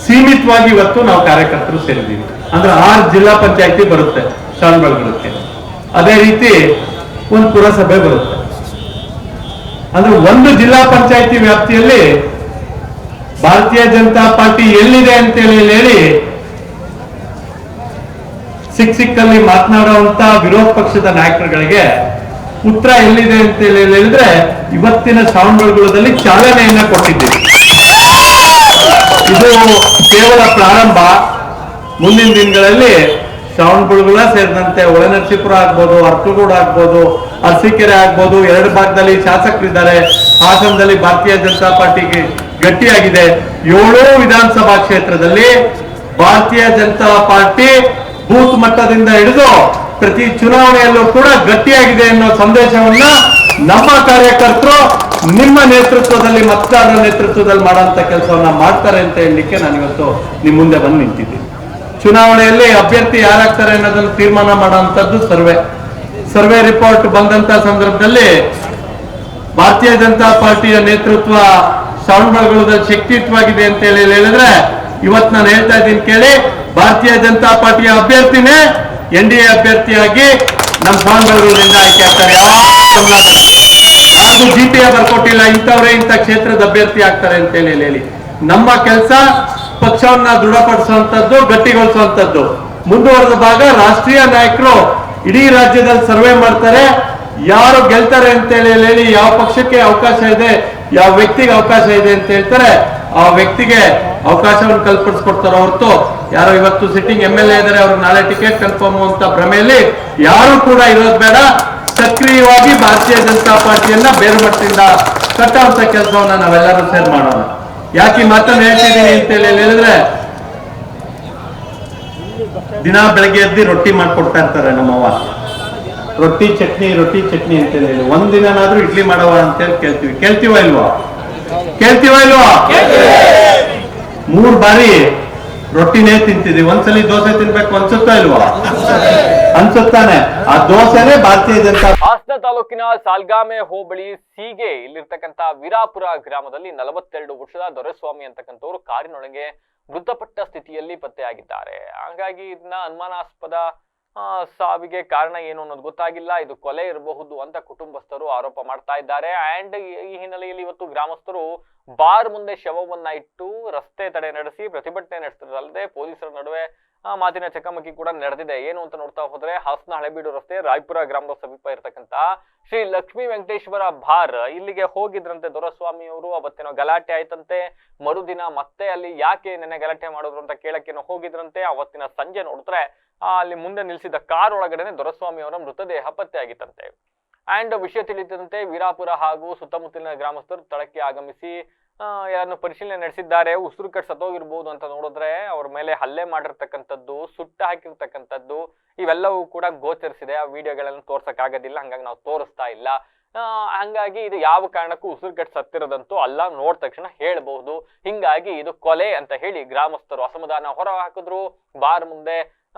ಸೀಮಿತವಾಗಿ ಇವತ್ತು ನಾವು ಕಾರ್ಯಕರ್ತರು ಸೇರಿದ್ದೀವಿ. ಅಂದ್ರೆ 6 ಜಿಲ್ಲಾ ಪಂಚಾಯತಿ ಬರುತ್ತೆ ಶ್ರವಣಬೆಳಗೊಳಕ್ಕೆ. ಅದೇ ರೀತಿ ಒಂದು ಪುರಸಭೆ ಬರುತ್ತೆ. ಅಂದ್ರೆ ಒಂದು ಜಿಲ್ಲಾ ಪಂಚಾಯತಿ ವ್ಯಾಪ್ತಿಯಲ್ಲಿ ಭಾರತೀಯ ಜನತಾ ಪಾರ್ಟಿ ಎಲ್ಲಿದೆ ಅಂತೇಳಿ ಹೇಳಿ ಸಿಕ್ಕಲ್ಲಿ ಮಾತನಾಡುವಂತ ವಿರೋಧ ಪಕ್ಷದ ನಾಯಕರುಗಳಿಗೆ ಉತ್ತರ ಎಲ್ಲಿದೆ ಅಂತ ಹೇಳಿದ್ರೆ ಇವತ್ತಿನ ಶ್ರವಣಬೆಳಗೊಳದಲ್ಲಿ ಚಾಲನೆಯನ್ನ ಕೊಟ್ಟಿದ್ದೀವಿ. ಇದು ಕೇವಲ ಪ್ರಾರಂಭ. ಮುಂದಿನ ದಿನಗಳಲ್ಲಿ ಶ್ರವಣಬೆಳಗೊಳ ಸೇರಿದಂತೆ ಒಳನರಸೀಪುರ ಆಗ್ಬೋದು, ಅರ್ಕಲಗೂಡು ಆಗ್ಬೋದು, ಅರಸೀಕೆರೆ ಆಗ್ಬೋದು, 2 ಭಾಗದಲ್ಲಿ ಶಾಸಕರಿದ್ದಾರೆ. ಹಾಸನದಲ್ಲಿ ಭಾರತೀಯ ಜನತಾ ಪಾರ್ಟಿಗೆ ಗಟ್ಟಿಯಾಗಿದೆ. 7 ವಿಧಾನಸಭಾ ಕ್ಷೇತ್ರದಲ್ಲಿ ಭಾರತೀಯ ಜನತಾ ಪಾರ್ಟಿ ಬೂತ್ ಮಟ್ಟದಿಂದ ಹಿಡಿದು ಪ್ರತಿ ಚುನಾವಣೆಯಲ್ಲೂ ಕೂಡ ಗಟ್ಟಿಯಾಗಿದೆ ಅನ್ನೋ ಸಂದೇಶವನ್ನ ನಮ್ಮ ಕಾರ್ಯಕರ್ತರು ನಿಮ್ಮ ನೇತೃತ್ವದಲ್ಲಿ, ಮತದಾರರ ನೇತೃತ್ವದಲ್ಲಿ ಮಾಡುವಂತ ಕೆಲಸವನ್ನ ಮಾಡ್ತಾರೆ ಅಂತ ಹೇಳಲಿಕ್ಕೆ ನಾನಿವತ್ತು ನಿಮ್ ಮುಂದೆ ಬಂದು ನಿಂತಿದ್ದೀನಿ. ಚುನಾವಣೆಯಲ್ಲಿ ಅಭ್ಯರ್ಥಿ ಯಾರಾಗ್ತಾರೆ ಅನ್ನೋದನ್ನು ತೀರ್ಮಾನ ಮಾಡುವಂತದ್ದು ಸರ್ವೆ ರಿಪೋರ್ಟ್ ಬಂದಂತ ಸಂದರ್ಭದಲ್ಲಿ ಭಾರತೀಯ ಜನತಾ ಪಾರ್ಟಿಯ ನೇತೃತ್ವ ಶ್ರವಣಬೆಳಗೊಳದಲ್ಲಿ ಶಕ್ತಿಯುತವಾಗಿದೆ ಅಂತ ಹೇಳಿದ್ರೆ ಇವತ್ತು ನಾನು ಹೇಳ್ತಾ ಇದ್ದೀನಿ ಕೇಳಿ. ಭಾರತೀಯ ಜನತಾ ಪಾರ್ಟಿಯ ಅಭ್ಯರ್ಥಿನೇ NDA ಅಭ್ಯರ್ಥಿಯಾಗಿ ನಮ್ಮ ಶ್ರವಣಬೆಳಗೊಳದಿಂದ ಆಯ್ಕೆ ಆಗ್ತಾರೆ. ಯಾರು GPA ಬರ್ಕೊಟ್ಟಿಲ್ಲ, ಇಂಥವ್ರೆ ಇಂಥ ಕ್ಷೇತ್ರದ ಅಭ್ಯರ್ಥಿ ಆಗ್ತಾರೆ ಅಂತ ಹೇಳಿ ನಮ್ಮ ಕೆಲಸ ಪಕ್ಷವನ್ನ ದೃಢಪಡಿಸುವಂತದ್ದು, ಗಟ್ಟಿಗೊಳಿಸುವಂತದ್ದು. ಮುಂದುವರೆದ ಭಾಗ ರಾಷ್ಟ್ರೀಯ ನಾಯಕರು ಇಡೀ ರಾಜ್ಯದಲ್ಲಿ ಸರ್ವೆ ಮಾಡ್ತಾರೆ. ಯಾರು ಗೆಲ್ತಾರೆ ಅಂತ ಹೇಳಿ ಯಾವ ಪಕ್ಷಕ್ಕೆ ಅವಕಾಶ ಇದೆ, ಯಾವ ವ್ಯಕ್ತಿಗೆ ಅವಕಾಶ ಇದೆ ಅಂತ ಹೇಳ್ತಾರೆ, ಆ ವ್ಯಕ್ತಿಗೆ ಅವಕಾಶವನ್ನು ಕಲ್ಪಿಸ್ಕೊಡ್ತಾರೆ ಹೊರತು ಯಾರೋ ಇವತ್ತು ಸಿಟ್ಟಿಂಗ್ MLA ಇದ್ದಾರೆ ಅವ್ರು ನಾಳೆ ಟಿಕೆಟ್ ಕನ್ಫರ್ಮ್ ಅಂತ ಭ್ರಮೆಯಲ್ಲಿ ಯಾರು ಕೂಡ ಇರೋದು ಬೇಡ. ಸಕ್ರಿಯವಾಗಿ ಭಾರತೀಯ ಜನತಾ ಪಾರ್ಟಿಯನ್ನ ಬೇರೆ ಮಟ್ಟದಿಂದ ಕಟ್ಟುವಂತ ಕೆಲಸವನ್ನ ನಾವೆಲ್ಲರೂ ಸೇರ್ ಮಾಡೋಣ. ಯಾಕೆ ಈ ಮಾತನ್ನು ಹೇಳ್ತಿದ್ದೀನಿ ಅಂತ ಹೇಳಿದ್ರೆ, ದಿನ ಬೆಳಗ್ಗೆ ಎದ್ದು ರೊಟ್ಟಿ ಮಾಡ್ಕೊಡ್ತಾ ಇರ್ತಾರೆ ನಮ್ಮವ್ವ. ರೊಟ್ಟಿ ಚಟ್ನಿ ಅಂತ ಹೇಳಿ ಒಂದಿನಾದ್ರೂ ಇಡ್ಲಿ ಮಾಡವ ಅಂತ ಹೇಳಿ ಕೇಳ್ತೀವ ಇಲ್ವಾ? 3 ಬಾರಿ ರೊಟ್ಟಿನೇ ತಿಂತಿದೀವಿ. ಒಂದ್ಸಲಿ ದೋಸೆ ತಿನ್ಬೇಕು ಅನ್ಸುತ್ತಾ ಇಲ್ವಾ? ಅನ್ಸುತ್ತಾನೆ. ಆ ದೋಸೆನೇ ಭಾರತೀಯ ಜನತಾ. ಹಾಸನ ತಾಲೂಕಿನ ಸಾಲ್ಗಾಮೆ ಹೋಬಳಿ ಸೀಗೆ ಇಲ್ಲಿರ್ತಕ್ಕಂಥ ವೀರಾಪುರ ಗ್ರಾಮದಲ್ಲಿ 42 ವರ್ಷದ ದೊರೆಸ್ವಾಮಿ ಅಂತಕ್ಕಂಥವ್ರು ಕಾರಿನೊಳಗೆ ಮೃತಪಟ್ಟ ಸ್ಥಿತಿಯಲ್ಲಿ ಪತ್ತೆಯಾಗಿದ್ದಾರೆ. ಹಾಗಾಗಿ ಇದನ್ನ ಅನುಮಾನಾಸ್ಪದ ಸಾವಿಗೆ ಕಾರಣ ಏನು ಅನ್ನೋದು ಗೊತ್ತಾಗಿಲ್ಲ. ಇದು ಕೊಲೆ ಇರಬಹುದು ಅಂತ ಕುಟುಂಬಸ್ಥರು ಆರೋಪ ಮಾಡ್ತಾ ಇದ್ದಾರೆ. ಅಂಡ್ ಈ ಹಿನ್ನೆಲೆಯಲ್ಲಿ ಇವತ್ತು ಗ್ರಾಮಸ್ಥರು ಬಾರ್ ಮುಂದೆ ಶವವನ್ನ ಇಟ್ಟು ರಸ್ತೆ ತಡೆ ನಡೆಸಿ ಪ್ರತಿಭಟನೆ ನಡೆಸಿದ್ರಲ್ಲದೆ ಪೊಲೀಸರ ನಡುವೆ ಮಾತಿನ ಚಕಮಕಿ ಕೂಡ ನಡೆದಿದೆ. ಏನು ಅಂತ ನೋಡ್ತಾ ಹೋದ್ರೆ ಹಾಸನ ಹಳೆಬೀಡು ರಸ್ತೆ ರಾಯಪುರ ಗ್ರಾಮದ ಸಮೀಪ ಇರತಕ್ಕಂತ ಶ್ರೀ ಲಕ್ಷ್ಮೀ ವೆಂಕಟೇಶ್ವರ ಬಾರ್ ಇಲ್ಲಿಗೆ ಹೋಗಿದ್ರಂತೆ ದೊರೆಸ್ವಾಮಿ ಅವರು. ಅವತ್ತೇನೋ ಗಲಾಟೆ ಆಯ್ತಂತೆ. ಮರುದಿನ ಮತ್ತೆ ಅಲ್ಲಿ ಯಾಕೆ ನೆನೆ ಗಲಾಟೆ ಮಾಡಿದ್ರು ಅಂತ ಕೇಳಕ್ಕೇನೋ ಹೋಗಿದ್ರಂತೆ. ಅವತ್ತಿನ ಸಂಜೆ ನೋಡಿದ್ರೆ ಅಲ್ಲಿ ಮುಂದೆ ನಿಲ್ಸಿದ ಕಾರ್ ಒಳಗಡೆನೆ ದೊರೆಸ್ವಾಮಿ ಅವರ ಮೃತದೇಹ ಪತ್ತೆಯಾಗಿತ್ತಂತೆ. ಅಂಡ್ ವಿಷಯ ತಿಳಿದಂತೆ ವೀರಾಪುರ ಹಾಗೂ ಸುತ್ತಮುತ್ತಲಿನ ಗ್ರಾಮಸ್ಥರು ಸ್ಥಳಕ್ಕೆ ಆಗಮಿಸಿ ಯಾರನ್ನು ಪರಿಶೀಲನೆ ನಡೆಸಿದ್ದಾರೆ. ಉಸಿರು ಕಟ್ ಸತ್ತೋಗಿರ್ಬೋದು ಅಂತ ನೋಡಿದ್ರೆ ಅವ್ರ ಮೇಲೆ ಹಲ್ಲೆ ಮಾಡಿರ್ತಕ್ಕಂಥದ್ದು, ಸುಟ್ಟ ಹಾಕಿರ್ತಕ್ಕಂಥದ್ದು ಇವೆಲ್ಲವೂ ಕೂಡ ಗೋಚರಿಸಿದೆ. ಆ ವಿಡಿಯೋಗಳನ್ನು ತೋರ್ಸಕ್ ಆಗೋದಿಲ್ಲ, ಹಂಗಾಗಿ ನಾವು ತೋರಿಸ್ತಾ ಇಲ್ಲ. ಹಂಗಾಗಿ ಇದು ಯಾವ ಕಾರಣಕ್ಕೂ ಉಸಿರು ಕಟ್ ಸತ್ತಿರೋದಂತೂ ಅಲ್ಲ, ನೋಡ್ ತಕ್ಷಣ ಹೇಳ್ಬಹುದು. ಹಿಂಗಾಗಿ ಇದು ಕೊಲೆ ಅಂತ ಹೇಳಿ ಗ್ರಾಮಸ್ಥರು ಅಸಮಾಧಾನ ಹೊರ ಹಾಕಿದ್ರು. ಬಾರ್ ಮುಂದೆ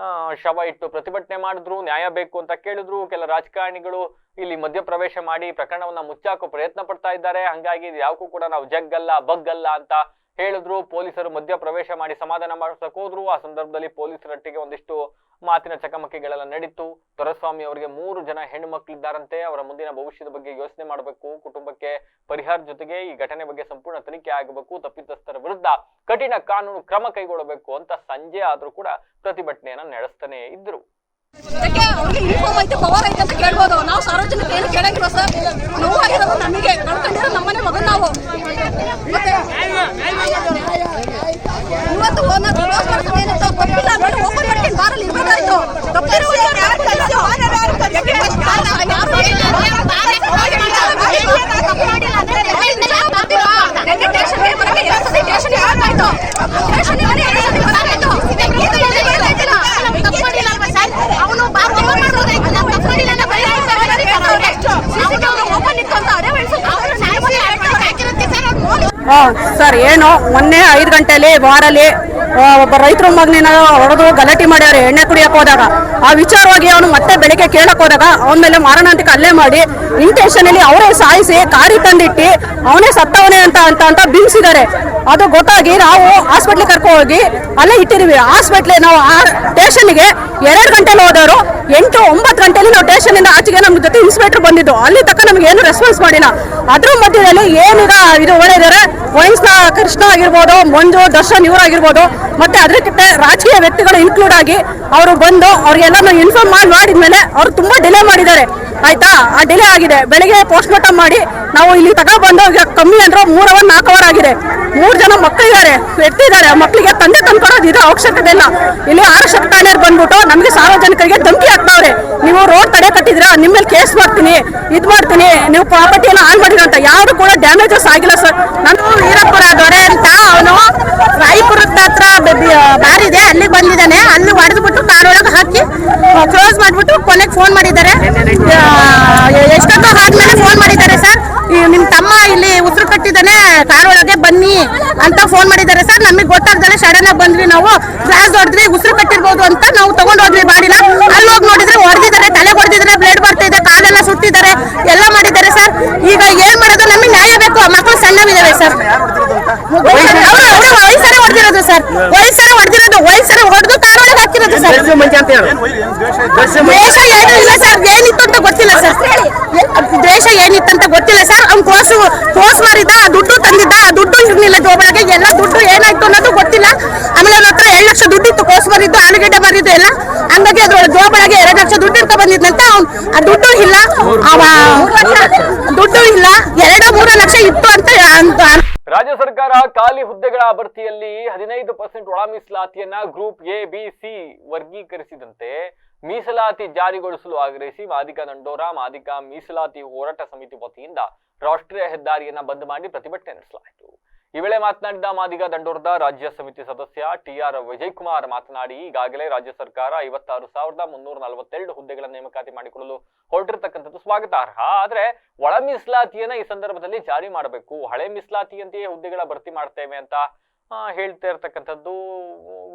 ಶವ ಇಟ್ಟು ಪ್ರತಿಭಟನೆ ಮಾಡಿದ್ರು. ನ್ಯಾಯ ಬೇಕು ಅಂತ ಕೇಳಿದ್ರು. ಕೆಲ ರಾಜಕಾರಣಿಗಳು ಇಲ್ಲಿ ಮಧ್ಯಪ್ರವೇಶ ಮಾಡಿ ಪ್ರಕರಣವನ್ನ ಮುಚ್ಚಾಕೋ ಪ್ರಯತ್ನ ಪಡ್ತಾ ಇದ್ದಾರೆ. ಹಂಗಾಗಿ ಇದು ಯಾವಕ್ಕೂ ಕೂಡ ನಾವು ಜಗ್ಗಲ್ಲ ಬಗ್ಗಲ್ಲ ಅಂತ ಹೇಳಿದ್ರು. ಪೊಲೀಸರು ಮಧ್ಯಪ್ರವೇಶ ಮಾಡಿ ಸಮಾಧಾನ ಮಾಡಿಸಕ್ ಹೋದ್ರು. ಆ ಸಂದರ್ಭದಲ್ಲಿ ಪೊಲೀಸರೊಟ್ಟಿಗೆ ಒಂದಿಷ್ಟು ಮಾತಿನ ಚಕಮಕಿಗಳೆಲ್ಲ ನಡೀತು. ದೊರೆಸ್ವಾಮಿ ಅವರಿಗೆ 3 ಜನ ಹೆಣ್ಣು ಮಕ್ಕಳಿದ್ದಾರಂತೆ. ಅವರ ಮುಂದಿನ ಭವಿಷ್ಯದ ಬಗ್ಗೆ ಯೋಚನೆ ಮಾಡಬೇಕು. ಕುಟುಂಬಕ್ಕೆ ಪರಿಹಾರ ಜೊತೆಗೆ ಈ ಘಟನೆ ಬಗ್ಗೆ ಸಂಪೂರ್ಣ ತನಿಖೆ ಆಗಬೇಕು. ತಪ್ಪಿತಸ್ಥರ ವಿರುದ್ಧ ಕಠಿಣ ಕಾನೂನು ಕ್ರಮ ಕೈಗೊಳ್ಳಬೇಕು ಅಂತ ಸಂಜೆ ಆದ್ರೂ ಕೂಡ ಪ್ರತಿಭಟನೆಯನ್ನ ನಡೆಸ್ತಾನೆ ಇದ್ರು. ಪವರ್ ಐತೆ ಅಂತ ಕೇಳ್ಬೋದು. ನಾವು ಸಾರ್ವಜನಿಕ ಏನು ಕೇಳಂಗಿಲ್ಲ ಸರ್. ನೋವಾಗಿರೋದು ನಮಗೆ, ಕಳ್ಕೊಂಡಿರೋ ನಮ್ಮನೆ ಮಗನ್ ನಾವು. ಇವತ್ತು ತಪ್ಪಿಲ್ಲ ಓಪನ್ ಮಾಡ್ತೀನಿ ಬಾರಲ್ಲಿ ಇರ್ಬೇಕಾಯ್ತು. ಸರ್ ಏನು ಮೊನ್ನೆ 5 ಗಂಟೆಲಿ ಬಾರಲ್ಲಿ ಒಬ್ಬ ರೈತರ ಮಗನಿನ ಹೊಡೆದು ಗಲಾಟೆ ಮಾಡ್ಯಾರೆ ಎಣ್ಣೆ ಕುಡಿಯಕ್ಕೆ ಹೋದಾಗ. ಆ ವಿಚಾರವಾಗಿ ಅವನು ಮತ್ತೆ ಬೆಳಿಗ್ಗೆ ಕೇಳಕ್ ಹೋದಾಗ ಅವನ ಮೇಲೆ ಮಾರಣಾಂತಿಕ ಹಲ್ಲೆ ಮಾಡಿ ಇಂಟೆನ್ಷನ್ ಅಲ್ಲಿ ಅವರೇ ಸಾಯಿಸಿ ಕಾರಿ ತಂದಿಟ್ಟು ಅವನೇ ಸತ್ತವನೇ ಅಂತ ಬಿಂಬಿಸಿದ್ದಾರೆ. ಅದು ಗೊತ್ತಾಗಿ ನಾವು ಹಾಸ್ಪಿಟ್ಲಿಗೆ ಕರ್ಕೊ ಹೋಗಿ ಅಲ್ಲೇ ಇಟ್ಟಿದ್ದೀವಿ. ಹಾಸ್ಪಿಟ್ಲಿಗೆ ನಾವು ಆ ಸ್ಟೇಷನ್ಗೆ 2 ಗಂಟೆಲಿ ಹೋದವರು 8-9 ಗಂಟೆಲಿ ನಾವು ಸ್ಟೇಷನಿಂದ ಆಚೆಗೆ ನಮ್ಮ ಜೊತೆ ಇನ್ಸ್ಪೆಕ್ಟರ್ ಬಂದಿದ್ದು. ಅಲ್ಲಿ ತಕ್ಕ ನಮ್ಗೆ ಏನು ರೆಸ್ಪಾನ್ಸ್ ಮಾಡಿಲ್ಲ. ಅದ್ರ ಮಧ್ಯದಲ್ಲಿ ಏನೀಗ ಇದು ಒಳ್ಳೆದಿದ್ದಾರೆ ವಯಸ್ಸಿನ ಕೃಷ್ಣ ಆಗಿರ್ಬೋದು, ಮಂಜು, ದರ್ಶನ್ ಇವರಾಗಿರ್ಬೋದು, ಮತ್ತೆ ಅದಕ್ಕೆ ರಾಜಕೀಯ ವ್ಯಕ್ತಿಗಳು ಇನ್ಕ್ಲೂಡ್ ಆಗಿ ಅವರು ಬಂದು ಅವ್ರಿಗೆಲ್ಲ ಇನ್ಫಾರ್ಮ್ ಮಾಡಿದ್ಮೇಲೆ ಅವ್ರು ತುಂಬಾ ಡಿಲೇ ಮಾಡಿದ್ದಾರೆ. ಆಯ್ತಾ, ಆ ಡಿಲೇ ಆಗಿದೆ. ಬೆಳಿಗ್ಗೆ ಪೋಸ್ಟ್ ಮಾರ್ಟಮ್ ಮಾಡಿ ನಾವು ಇಲ್ಲಿ ತಗೊಬಂದು ಈಗ ಕಮ್ಮಿ ಅಂದ್ರೆ 3 ಅವರ್ 4 ಅವರ್ ಆಗಿದೆ. 3 ಜನ ಮಕ್ಕಳಿದ್ದಾರೆ, ಎತ್ತಿದ್ದಾರೆ. ಮಕ್ಕಳಿಗೆ ತಂದೆ ತಂದ್ಕೊಡೋದು ಇದು ಅವಶ್ಯಕತೆ ಇಲ್ಲ. ಇಲ್ಲಿ ಆರಕ್ಷಕ ಠಾಣೆಯವ್ರು ಬಂದ್ಬಿಟ್ಟು ನಮಗೆ ಸಾರ್ವಜನಿಕರಿಗೆ ಧಮಕಿ ಹಾಕ್ತಾವ್ರೆ. ನೀವು ರೋಡ್ ತಡೆ ಕಟ್ಟಿದ್ರ, ನಿಮ್ಮ ಮೇಲೆ ಕೇಸ್ ಮಾಡ್ತೀನಿ, ಇದು ಮಾಡ್ತೀನಿ, ನೀವು ಪ್ರಾಪರ್ಟಿಯನ್ನು ಆನ್ ಮಾಡಿದ್ರ ಅಂತ. ಯಾರು ಕೂಡ ಡ್ಯಾಮೇಜಸ್ ಆಗಿಲ್ಲ ಸರ್. ನಾನು ವೀರಪುರ ದೊರೆ ಅಂತ ಅವನು ರಾಯಪುರದ ಹತ್ರ ಬಾರ್ ಇದೆ, ಅಲ್ಲಿ ಬಂದಿದ್ದಾನೆ. ಅಲ್ಲಿ ಹೊಡೆದ್ಬಿಟ್ಟು ಕಾರ್ ಒಳಗೆ ಹಾಕಿ ಕ್ಲೋಸ್ ಮಾಡ್ಬಿಟ್ಟು ಕೊನೆಗೆ ಫೋನ್ ಮಾಡಿದ್ದಾರೆ. ಎಷ್ಟೊತ್ತೋ ಆದ್ಮೇಲೆ ಫೋನ್ ಮಾಡಿದ್ದಾರೆ ಸರ್, ನಿಮ್ ತಮ್ಮ ಇಲ್ಲಿ ಉಸಿರು ಕಟ್ಟಿದ್ದಾನೆ, ಕಾರ್ ಒಳಗೆ ಬನ್ನಿ ಅಂತ ಫೋನ್ ಮಾಡಿದ್ದಾರೆ ಸರ್. ನಮಗೆ ಗೊತ್ತಾಗ್ದಲೆ ಸಡನ್ ಆಗಿ ಬಂದ್ವಿ. ನಾವು ಗ್ಲಾಸ್ ಹೊಡೆದ್ವಿ, ಉಸಿರು ಕಟ್ಟಿರ್ಬೋದು ಅಂತ ನಾವು ತಗೊಂಡ್ ಹೋದ್ವಿ ಬಾಡಿನ. ಅಲ್ಲಿ ಹೋಗಿ ನೋಡಿದ್ರೆ ಹೊಡೆದಿದ್ದಾರೆ, ತಲೆ ಹೊಡೆದಿದ್ದಾರೆ, ಬ್ಲಡ್ ಬರ್ತಾ ಇದೆ, ಕಾಲೆಲ್ಲ ಸುಟ್ಟಿದ್ದಾರೆ, ಎಲ್ಲ ಮಾಡಿದ್ದಾರೆ ಸರ್. ಈಗ ಏನ್ ಮಾಡೋದು, ನಮಗೆ ನ್ಯಾಯ ಬೇಕು. ಮಕ್ಕಳು ಸಣ್ಣವಿದ್ದಾವೆ ಸರ್. ವಯಸ್ಸರೇ ಹೊಡೆದಿರೋದು ಸರ್, ವಯಸ್ಸರೇ ಹೊಡೆದು ಕಾರ್ ಒಳಗೆ ಹಾಕಿರೋದು ಸರ್. ದ್ವೇಷ ಏನೂ ಇಲ್ಲ ಸರ್, ಏನಿತ್ತು ಅಂತ ಗೊತ್ತಿಲ್ಲ ಸರ್. ದ್ವೇಷ ಏನಿತ್ತಂತ ಗೊತ್ತಿಲ್ಲ ಸರ್. ಅವ್ನು ಕ್ಲೋಸ್ ಮಾಡಿದ್ದ, ದುಡ್ಡು ತಂದಿದ್ದ, ದುಡ್ಡು ಇರ್ಲಿಲ್ಲ ಜೋಬಳಗೆ. ಎಲ್ಲ ದುಡ್ಡು ಏನಾಯ್ತು ಅನ್ನೋದು ಗೊತ್ತಿಲ್ಲ. ಆಮೇಲೆ ಅವ್ನ ಹತ್ರ 2 ಲಕ್ಷ ದುಡ್ಡು ಇತ್ತು, ಕೋಸ್ ಬರಿದ್ದು, ಆಲೂಗಡ್ಡೆ ಬರಿದ್ದು ಎಲ್ಲ. ಹಂಗಾಗಿ ಅದ್ರ ಜೋಬಳಗೆ 2 ಲಕ್ಷ ದುಡ್ಡು ಇರ್ತಾ ಬಂದಿದ್ದಂತ. ಆ ದುಡ್ಡು ಇಲ್ಲ, 2-3 ಲಕ್ಷ ಇತ್ತು ಅಂತ. ರಾಜ್ಯ ಸರ್ಕಾರ ಖಾಲಿ ಹುದ್ದೆಗಳ ಭರ್ತಿಯಲ್ಲಿ 15% ಒಳ ಮೀಸಲಾತಿಯನ್ನ ಗ್ರೂಪ್ ಎ, ಬಿ, ಸಿ ವರ್ಗೀಕರಿಸಿದಂತೆ ಮೀಸಲಾತಿ ಜಾರಿಗೊಳಿಸಲು ಆಗ್ರಹಿಸಿ ಮಾದಿಗ ದಂಡೋರ ಮಾದಿಗ ಮೀಸಲಾತಿ ಹೋರಾಟ ಸಮಿತಿ ವತಿಯಿಂದ ರಾಷ್ಟ್ರೀಯ ಹೆದ್ದಾರಿಯನ್ನ ಬಂದ್ ಮಾಡಿ ಪ್ರತಿಭಟನೆ ನಡೆಸಲಾಯಿತು. ಈ ವೇಳೆ ಮಾತನಾಡಿದ ಮಾದಿಗ ದಂಡೋರದ ರಾಜ್ಯ ಸಮಿತಿ ಸದಸ್ಯ TR ವಿಜಯಕುಮಾರ್ ಮಾತನಾಡಿ, ಈಗಾಗಲೇ ರಾಜ್ಯ ಸರ್ಕಾರ 56,342 ಹುದ್ದೆಗಳ ನೇಮಕಾತಿ ಮಾಡಿಕೊಳ್ಳಲು ಹೊರಟಿರತಕ್ಕಂಥದ್ದು ಸ್ವಾಗತಾರ್ಹ. ಆದ್ರೆ ಒಳ ಮೀಸಲಾತಿಯನ್ನ ಈ ಸಂದರ್ಭದಲ್ಲಿ ಜಾರಿ ಮಾಡಬೇಕು. ಹಳೆ ಮೀಸಲಾತಿಯಂತೆಯೇ ಹುದ್ದೆಗಳ ಭರ್ತಿ ಮಾಡ್ತೇವೆ ಅಂತ ಹೇಳ್ತಾ ಇರತಕ್ಕಂಥದ್ದು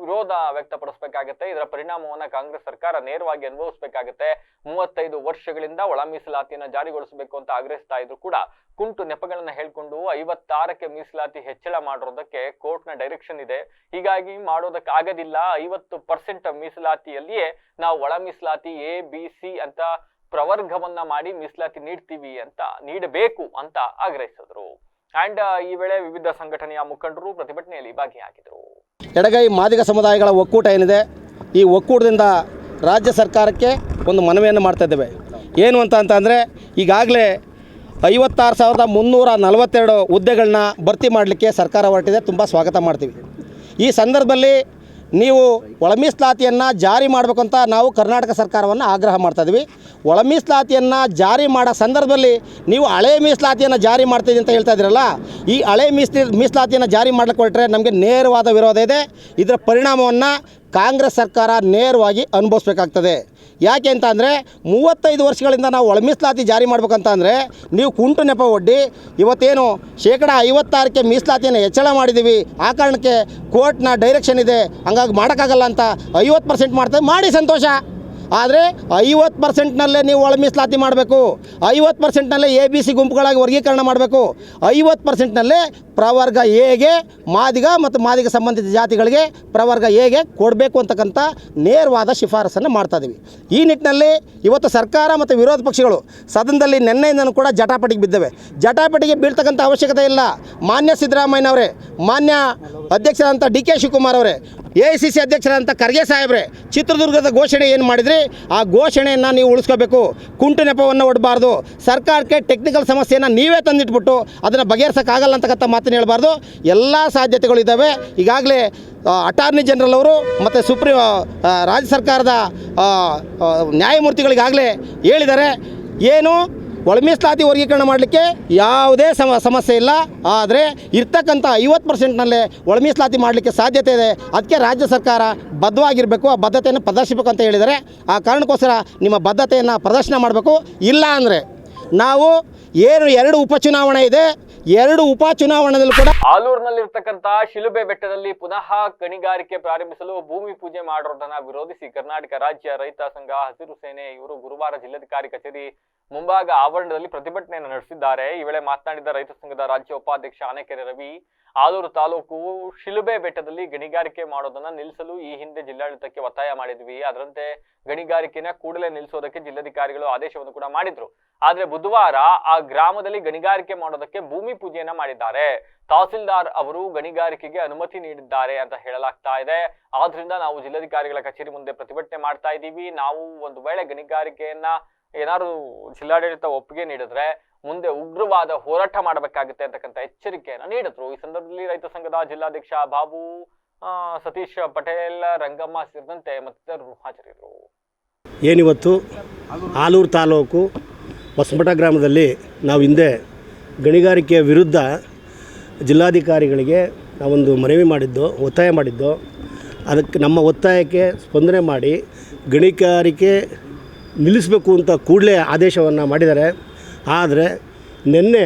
ವಿರೋಧ ವ್ಯಕ್ತಪಡಿಸಬೇಕಾಗತ್ತೆ. ಇದರ ಪರಿಣಾಮವನ್ನ ಕಾಂಗ್ರೆಸ್ ಸರ್ಕಾರ ನೇರವಾಗಿ ಅನುಭವಿಸಬೇಕಾಗತ್ತೆ. 35 ವರ್ಷಗಳಿಂದ ಒಳ ಮೀಸಲಾತಿಯನ್ನ ಜಾರಿಗೊಳಿಸಬೇಕು ಅಂತ ಆಗ್ರಹಿಸ್ತಾ ಇದ್ರು ಕೂಡ ಕುಂಟು ನೆಪಗಳನ್ನ ಹೇಳ್ಕೊಂಡು 56ಕ್ಕೆ ಮೀಸಲಾತಿ ಹೆಚ್ಚಳ ಮಾಡಿರೋದಕ್ಕೆ ಕೋರ್ಟ್ನ ಡೈರೆಕ್ಷನ್ ಇದೆ. ಹೀಗಾಗಿ ಮಾಡೋದಕ್ಕಾಗೋದಿಲ್ಲ. 50% ಮೀಸಲಾತಿಯಲ್ಲಿಯೇ ನಾವು ಒಳ ಮೀಸಲಾತಿ ಎ, ಬಿ, ಸಿ ಅಂತ ಪ್ರವರ್ಗವನ್ನ ಮಾಡಿ ಮೀಸಲಾತಿ ನೀಡಬೇಕು ಅಂತ ಆಗ್ರಹಿಸಿದ್ರು. ಅಂಡ್ ಈ ವೇಳೆ ವಿವಿಧ ಸಂಘಟನೆಯ ಮುಖಂಡರು ಪ್ರತಿಭಟನೆಯಲ್ಲಿ ಭಾಗಿಯಾಗಿದ್ದರು. ಎಡಗೈ ಮಾದಿಗ ಸಮುದಾಯಗಳ ಒಕ್ಕೂಟ ಏನಿದೆ, ಈ ಒಕ್ಕೂಟದಿಂದ ರಾಜ್ಯ ಸರ್ಕಾರಕ್ಕೆ ಒಂದು ಮನವಿಯನ್ನು ಮಾಡ್ತಾ ಇದ್ದೇವೆ. ಏನು ಅಂತಂದರೆ ಈಗಾಗಲೇ 56,342 ಹುದ್ದೆಗಳನ್ನ ಭರ್ತಿ ಮಾಡಲಿಕ್ಕೆ ಸರ್ಕಾರ ಹೊರಟಿದೆ. ತುಂಬ ಸ್ವಾಗತ ಮಾಡ್ತೀವಿ. ಈ ಸಂದರ್ಭದಲ್ಲಿ ನೀವು ಒಳ ಮೀಸಲಾತಿಯನ್ನು ಜಾರಿ ಮಾಡಬೇಕು ಅಂತ ನಾವು ಕರ್ನಾಟಕ ಸರ್ಕಾರವನ್ನು ಆಗ್ರಹ ಮಾಡ್ತಾಯಿದ್ವಿ. ಒಳ ಮೀಸಲಾತಿಯನ್ನು ಜಾರಿ ಮಾಡೋ ಸಂದರ್ಭದಲ್ಲಿ ನೀವು ಹಳೆ ಮೀಸಲಾತಿಯನ್ನು ಜಾರಿ ಮಾಡ್ತೀವಿ ಅಂತ ಹೇಳ್ತಾ ಇದ್ದೀರಲ್ಲ, ಈ ಹಳೆ ಮೀಸಲಾತಿಯನ್ನು ಜಾರಿ ಮಾಡಲಿಕ್ಕೆ ಹೊರಟ್ರೆ ನಮಗೆ ನೇರವಾದ ವಿರೋಧ ಇದೆ. ಇದರ ಪರಿಣಾಮವನ್ನು ಕಾಂಗ್ರೆಸ್ ಸರ್ಕಾರ ನೇರವಾಗಿ ಅನುಭವಿಸ್ಬೇಕಾಗ್ತದೆ. ಯಾಕೆ ಅಂತ ಅಂದರೆ 35 ವರ್ಷಗಳಿಂದ ನಾವು ಒಳ ಮೀಸಲಾತಿ ಜಾರಿ ಮಾಡ್ಬೇಕಂತ ಅಂದರೆ ನೀವು ಕುಂಟು ನೆಪ ಒಡ್ಡಿ ಇವತ್ತೇನು 56%ಕ್ಕೆ ಮೀಸಲಾತಿಯನ್ನು ಹೆಚ್ಚಳ ಮಾಡಿದ್ದೀವಿ, ಆ ಕಾರಣಕ್ಕೆ ಕೋರ್ಟ್ನ ಡೈರೆಕ್ಷನ್ ಇದೆ, ಹಂಗಾಗಿ ಮಾಡೋಕ್ಕಾಗಲ್ಲ ಅಂತ 50% ಮಾಡ್ತೇವೆ. ಮಾಡಿ ಸಂತೋಷ. ಆದರೆ 50%ನಲ್ಲೇ ನೀವು ಒಳ ಮೀಸಲಾತಿ ಮಾಡಬೇಕು. 50%ನಲ್ಲೇ ABC ಗುಂಪುಗಳಾಗಿ ವರ್ಗೀಕರಣ ಮಾಡಬೇಕು. 50%ನಲ್ಲೇ ಪ್ರವರ್ಗ ಎಗೆ ಮಾದಿಗ ಮತ್ತು ಮಾದಿಗ ಸಂಬಂಧಿತ ಜಾತಿಗಳಿಗೆ ಪ್ರವರ್ಗ ಎಗೆ ಕೊಡಬೇಕು ಅಂತಕ್ಕಂಥ ನೇರವಾದ ಶಿಫಾರಸನ್ನು ಮಾಡ್ತಾಯಿದ್ದೀವಿ. ಈ ನಿಟ್ಟಿನಲ್ಲಿ ಇವತ್ತು ಸರ್ಕಾರ ಮತ್ತು ವಿರೋಧ ಪಕ್ಷಗಳು ಸದನದಲ್ಲಿ ನಿನ್ನೆಯಿಂದನೂ ಕೂಡ ಜಟಾಪಟಿಗೆ ಬಿದ್ದೇವೆ. ಜಟಾಪಟಿಗೆ ಬೀಳ್ತಕ್ಕಂಥ ಅವಶ್ಯಕತೆ ಇಲ್ಲ. ಮಾನ್ಯ ಸಿದ್ದರಾಮಯ್ಯನವರೇ, ಮಾನ್ಯ ಅಧ್ಯಕ್ಷರಾದಂಥ DK ಶಿವಕುಮಾರ್ ಅವರೇ, AICC ಅಧ್ಯಕ್ಷರಾದಂಥ ಖರ್ಗೆ ಸಾಹೇಬ್ರೆ, ಚಿತ್ರದುರ್ಗದ ಘೋಷಣೆ ಏನು ಮಾಡಿದ್ರಿ ಆ ಘೋಷಣೆಯನ್ನು ನೀವು ಉಳಿಸ್ಕೋಬೇಕು. ಕುಂಟು ನೆಪವನ್ನು ಒಡಬಾರ್ದು. ಸರ್ಕಾರಕ್ಕೆ ಟೆಕ್ನಿಕಲ್ ಸಮಸ್ಯೆಯನ್ನು ನೀವೇ ತಂದಿಟ್ಬಿಟ್ಟು ಅದನ್ನು ಬಗೆಹರಿಸೋಕ್ಕಾಗಲ್ಲ ಅಂತಕ್ಕಂಥ ಮಾತನ್ನು ಹೇಳಬಾರ್ದು. ಎಲ್ಲ ಸಾಧ್ಯತೆಗಳಿದ್ದಾವೆ. ಈಗಾಗಲೇ ಅಟಾರ್ನಿ ಜನರಲ್ ಅವರು ಮತ್ತು ರಾಜ್ಯ ಸರ್ಕಾರದ ನ್ಯಾಯಮೂರ್ತಿಗಳಿಗಾಗಲೇ ಹೇಳಿದ್ದಾರೆ, ಏನು ಒಳ ಮೀಸಲಾತಿ ವರ್ಗೀಕರಣ ಮಾಡಲಿಕ್ಕೆ ಯಾವುದೇ ಸಮಸ್ಯೆ ಇಲ್ಲ. ಆದರೆ ಇರ್ತಕ್ಕಂಥ 50%ನಲ್ಲೇ ಒಳ ಮೀಸಲಾತಿ ಮಾಡಲಿಕ್ಕೆ ಸಾಧ್ಯತೆ ಇದೆ. ಅದಕ್ಕೆ ರಾಜ್ಯ ಸರ್ಕಾರ ಬದ್ಧವಾಗಿರಬೇಕು, ಆ ಬದ್ಧತೆಯನ್ನು ಪ್ರದರ್ಶಿಸಬೇಕು ಅಂತ ಹೇಳಿದ್ದಾರೆ. ಆ ಕಾರಣಕ್ಕೋಸ್ಕರ ನಿಮ್ಮ ಬದ್ಧತೆಯನ್ನು ಪ್ರದರ್ಶನ ಮಾಡಬೇಕು. ಇಲ್ಲ ಅಂದರೆ ನಾವು ಏನು 2 ಉಪಚುನಾವಣೆ ಇದೆ, 2 ಉಪಚುನಾವಣೆಯಲ್ಲೂ ಕೂಡ ಆಲೂರಿನಲ್ಲಿರ್ತಕ್ಕಂಥ ಶಿಲುಬೆ ಬೆಟ್ಟದಲ್ಲಿ ಪುನಃ ಗಣಿಗಾರಿಕೆ ಪ್ರಾರಂಭಿಸಲು ಭೂಮಿ ಪೂಜೆ ಮಾಡಿರೋದನ್ನ ವಿರೋಧಿಸಿ ಕರ್ನಾಟಕ ರಾಜ್ಯ ರೈತ ಸಂಘ ಹಸಿರು ಸೇನೆ ಇವರು ಗುರುವಾರ ಜಿಲ್ಲಾಧಿಕಾರಿ ಕಚೇರಿ ಮುಂಭಾಗ ಆವರಣದಲ್ಲಿ ಪ್ರತಿಭಟನೆಯನ್ನು ನಡೆಸಿದ್ದಾರೆ. ಈ ವೇಳೆ ಮಾತನಾಡಿದ ರೈತ ಸಂಘದ ರಾಜ್ಯ ಉಪಾಧ್ಯಕ್ಷ ಆನೆಕೆರೆ ರವಿ, ಆಲೂರು ತಾಲೂಕು ಶಿಲುಬೆ ಬೆಟ್ಟದಲ್ಲಿ ಗಣಿಗಾರಿಕೆ ಮಾಡೋದನ್ನ ನಿಲ್ಲಿಸಲು ಈ ಹಿಂದೆ ಜಿಲ್ಲಾಡಳಿತಕ್ಕೆ ಒತ್ತಾಯ ಮಾಡಿದ್ವಿ. ಅದರಂತೆ ಗಣಿಗಾರಿಕೆನ ಕೂಡಲೇ ನಿಲ್ಲಿಸೋದಕ್ಕೆ ಜಿಲ್ಲಾಧಿಕಾರಿಗಳು ಆದೇಶವನ್ನು ಕೂಡ ಮಾಡಿದ್ರು. ಆದ್ರೆ ಬುಧವಾರ ಆ ಗ್ರಾಮದಲ್ಲಿ ಗಣಿಗಾರಿಕೆ ಮಾಡೋದಕ್ಕೆ ಭೂಮಿ ಪೂಜೆಯನ್ನ ಮಾಡಿದ್ದಾರೆ. ತಹಸೀಲ್ದಾರ್ ಅವರು ಗಣಿಗಾರಿಕೆಗೆ ಅನುಮತಿ ನೀಡಿದ್ದಾರೆ ಅಂತ ಹೇಳಲಾಗ್ತಾ ಇದೆ. ಆದ್ರಿಂದ ನಾವು ಜಿಲ್ಲಾಧಿಕಾರಿಗಳ ಕಚೇರಿ ಮುಂದೆ ಪ್ರತಿಭಟನೆ ಮಾಡ್ತಾ ಇದ್ದೀವಿ. ನಾವು ಒಂದು ವೇಳೆ ಗಣಿಗಾರಿಕೆಯನ್ನ ಏನಾದ್ರು ಜಿಲ್ಲಾಡಳಿತ ಒಪ್ಪಿಗೆ ನೀಡಿದ್ರೆ ಮುಂದೆ ಉಗ್ರವಾದ ಹೋರಾಟ ಮಾಡಬೇಕಾಗುತ್ತೆ ಅಂತಕ್ಕಂಥ ಎಚ್ಚರಿಕೆಯನ್ನು ನೀಡಿದ್ರು. ಈ ಸಂದರ್ಭದಲ್ಲಿ ರೈತ ಸಂಘದ ಜಿಲ್ಲಾಧ್ಯಕ್ಷ ಬಾಬು, ಸತೀಶ್ ಪಟೇಲ್, ರಂಗಮ್ಮ ಸೇರಿದಂತೆ ಮತ್ತಿತರರು ಹಾಜರಿದ್ದರು. ಏನಿವತ್ತು ಆಲೂರು ತಾಲೂಕು ಹೊಸಮಠ ಗ್ರಾಮದಲ್ಲಿ ನಾವು ಹಿಂದೆ ಗಣಿಗಾರಿಕೆಯ ವಿರುದ್ಧ ಜಿಲ್ಲಾಧಿಕಾರಿಗಳಿಗೆ ನಾವೊಂದು ಮನವಿ ಮಾಡಿದ್ದು, ಒತ್ತಾಯ ಮಾಡಿದ್ದು. ಅದಕ್ಕೆ ನಮ್ಮ ಒತ್ತಾಯಕ್ಕೆ ಸ್ಪಂದನೆ ಮಾಡಿ ಗಣಿಗಾರಿಕೆ ನಿಲ್ಲಿಸಬೇಕು ಅಂತ ಕೂಡಲೇ ಆದೇಶವನ್ನು ಮಾಡಿದ್ದಾರೆ. ಆದರೆ ನಿನ್ನೆ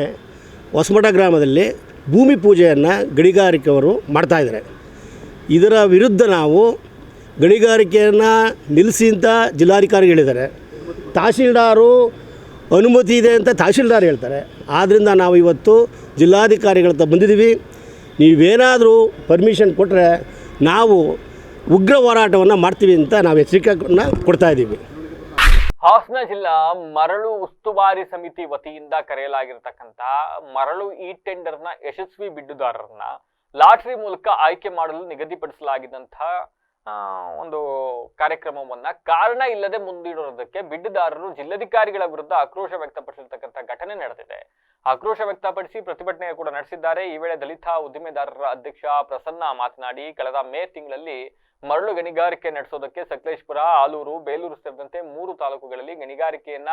ಹೊಸಮಠ ಗ್ರಾಮದಲ್ಲಿ ಭೂಮಿ ಪೂಜೆಯನ್ನು ಗಣಿಗಾರಿಕೆಯವರು ಮಾಡ್ತಾಯಿದ್ದಾರೆ. ಇದರ ವಿರುದ್ಧ ನಾವು ಗಣಿಗಾರಿಕೆಯನ್ನು ನಿಲ್ಲಿಸಿ ಅಂತ ಜಿಲ್ಲಾಧಿಕಾರಿ ಹೇಳಿದ್ದಾರೆ. ತಹಸೀಲ್ದಾರು ಅನುಮತಿ ಇದೆ ಅಂತ ತಹಸೀಲ್ದಾರ್ ಹೇಳ್ತಾರೆ. ಆದ್ದರಿಂದ ನಾವು ಇವತ್ತು ಜಿಲ್ಲಾಧಿಕಾರಿಗಳ ಹತ್ರ ಬಂದಿದ್ದೀವಿ. ನೀವೇನಾದರೂ ಪರ್ಮಿಷನ್ ಕೊಟ್ಟರೆ ನಾವು ಉಗ್ರ ಹೋರಾಟವನ್ನು ಮಾಡ್ತೀವಿ ಅಂತ ನಾವು ಎಚ್ಚರಿಕೆಯನ್ನು ಕೊಡ್ತಾಯಿದ್ದೀವಿ. ಹಾಸನ ಜಿಲ್ಲಾ ಮರಳು ಉಸ್ತುವಾರಿ ಸಮಿತಿ ವತಿಯಿಂದ ಕರೆಯಲಾಗಿರ್ತಕ್ಕಂಥ ಮರಳು ಈ ಟೆಂಡರ್ನ ಯಶಸ್ವಿ ಬಿಡ್ಡುದಾರರನ್ನ ಲಾಟರಿ ಮೂಲಕ ಆಯ್ಕೆ ಮಾಡಲು ನಿಗದಿಪಡಿಸಲಾಗಿದ್ದಂತಹ ಒಂದು ಕಾರ್ಯಕ್ರಮವನ್ನ ಕಾರಣ ಇಲ್ಲದೆ ಮುಂದಿಡೋದಕ್ಕೆ ಬಿಡ್ಡುದಾರರು ಜಿಲ್ಲಾಧಿಕಾರಿಗಳ ವಿರುದ್ಧ ಆಕ್ರೋಶ ವ್ಯಕ್ತಪಡಿಸಿರ್ತಕ್ಕಂಥ ಘಟನೆ ನಡೆದಿದೆ. ಆಕ್ರೋಶ ವ್ಯಕ್ತಪಡಿಸಿ ಪ್ರತಿಭಟನೆ ಕೂಡ ನಡೆಸಿದ್ದಾರೆ. ಈ ವೇಳೆ ದಲಿತ ಉದ್ದಿಮೆದಾರರ ಅಧ್ಯಕ್ಷ ಪ್ರಸನ್ನ ಮಾತನಾಡಿ, ಕಳೆದ ಮೇ ತಿಂಗಳಲ್ಲಿ ಮರಳು ಗಣಿಗಾರಿಕೆ ನಡೆಸೋದಕ್ಕೆ ಸಕಲೇಶಪುರ, ಆಲೂರು, ಬೇಲೂರು ಸೇರಿದಂತೆ 3 ತಾಲೂಕುಗಳಲ್ಲಿ ಗಣಿಗಾರಿಕೆಯನ್ನ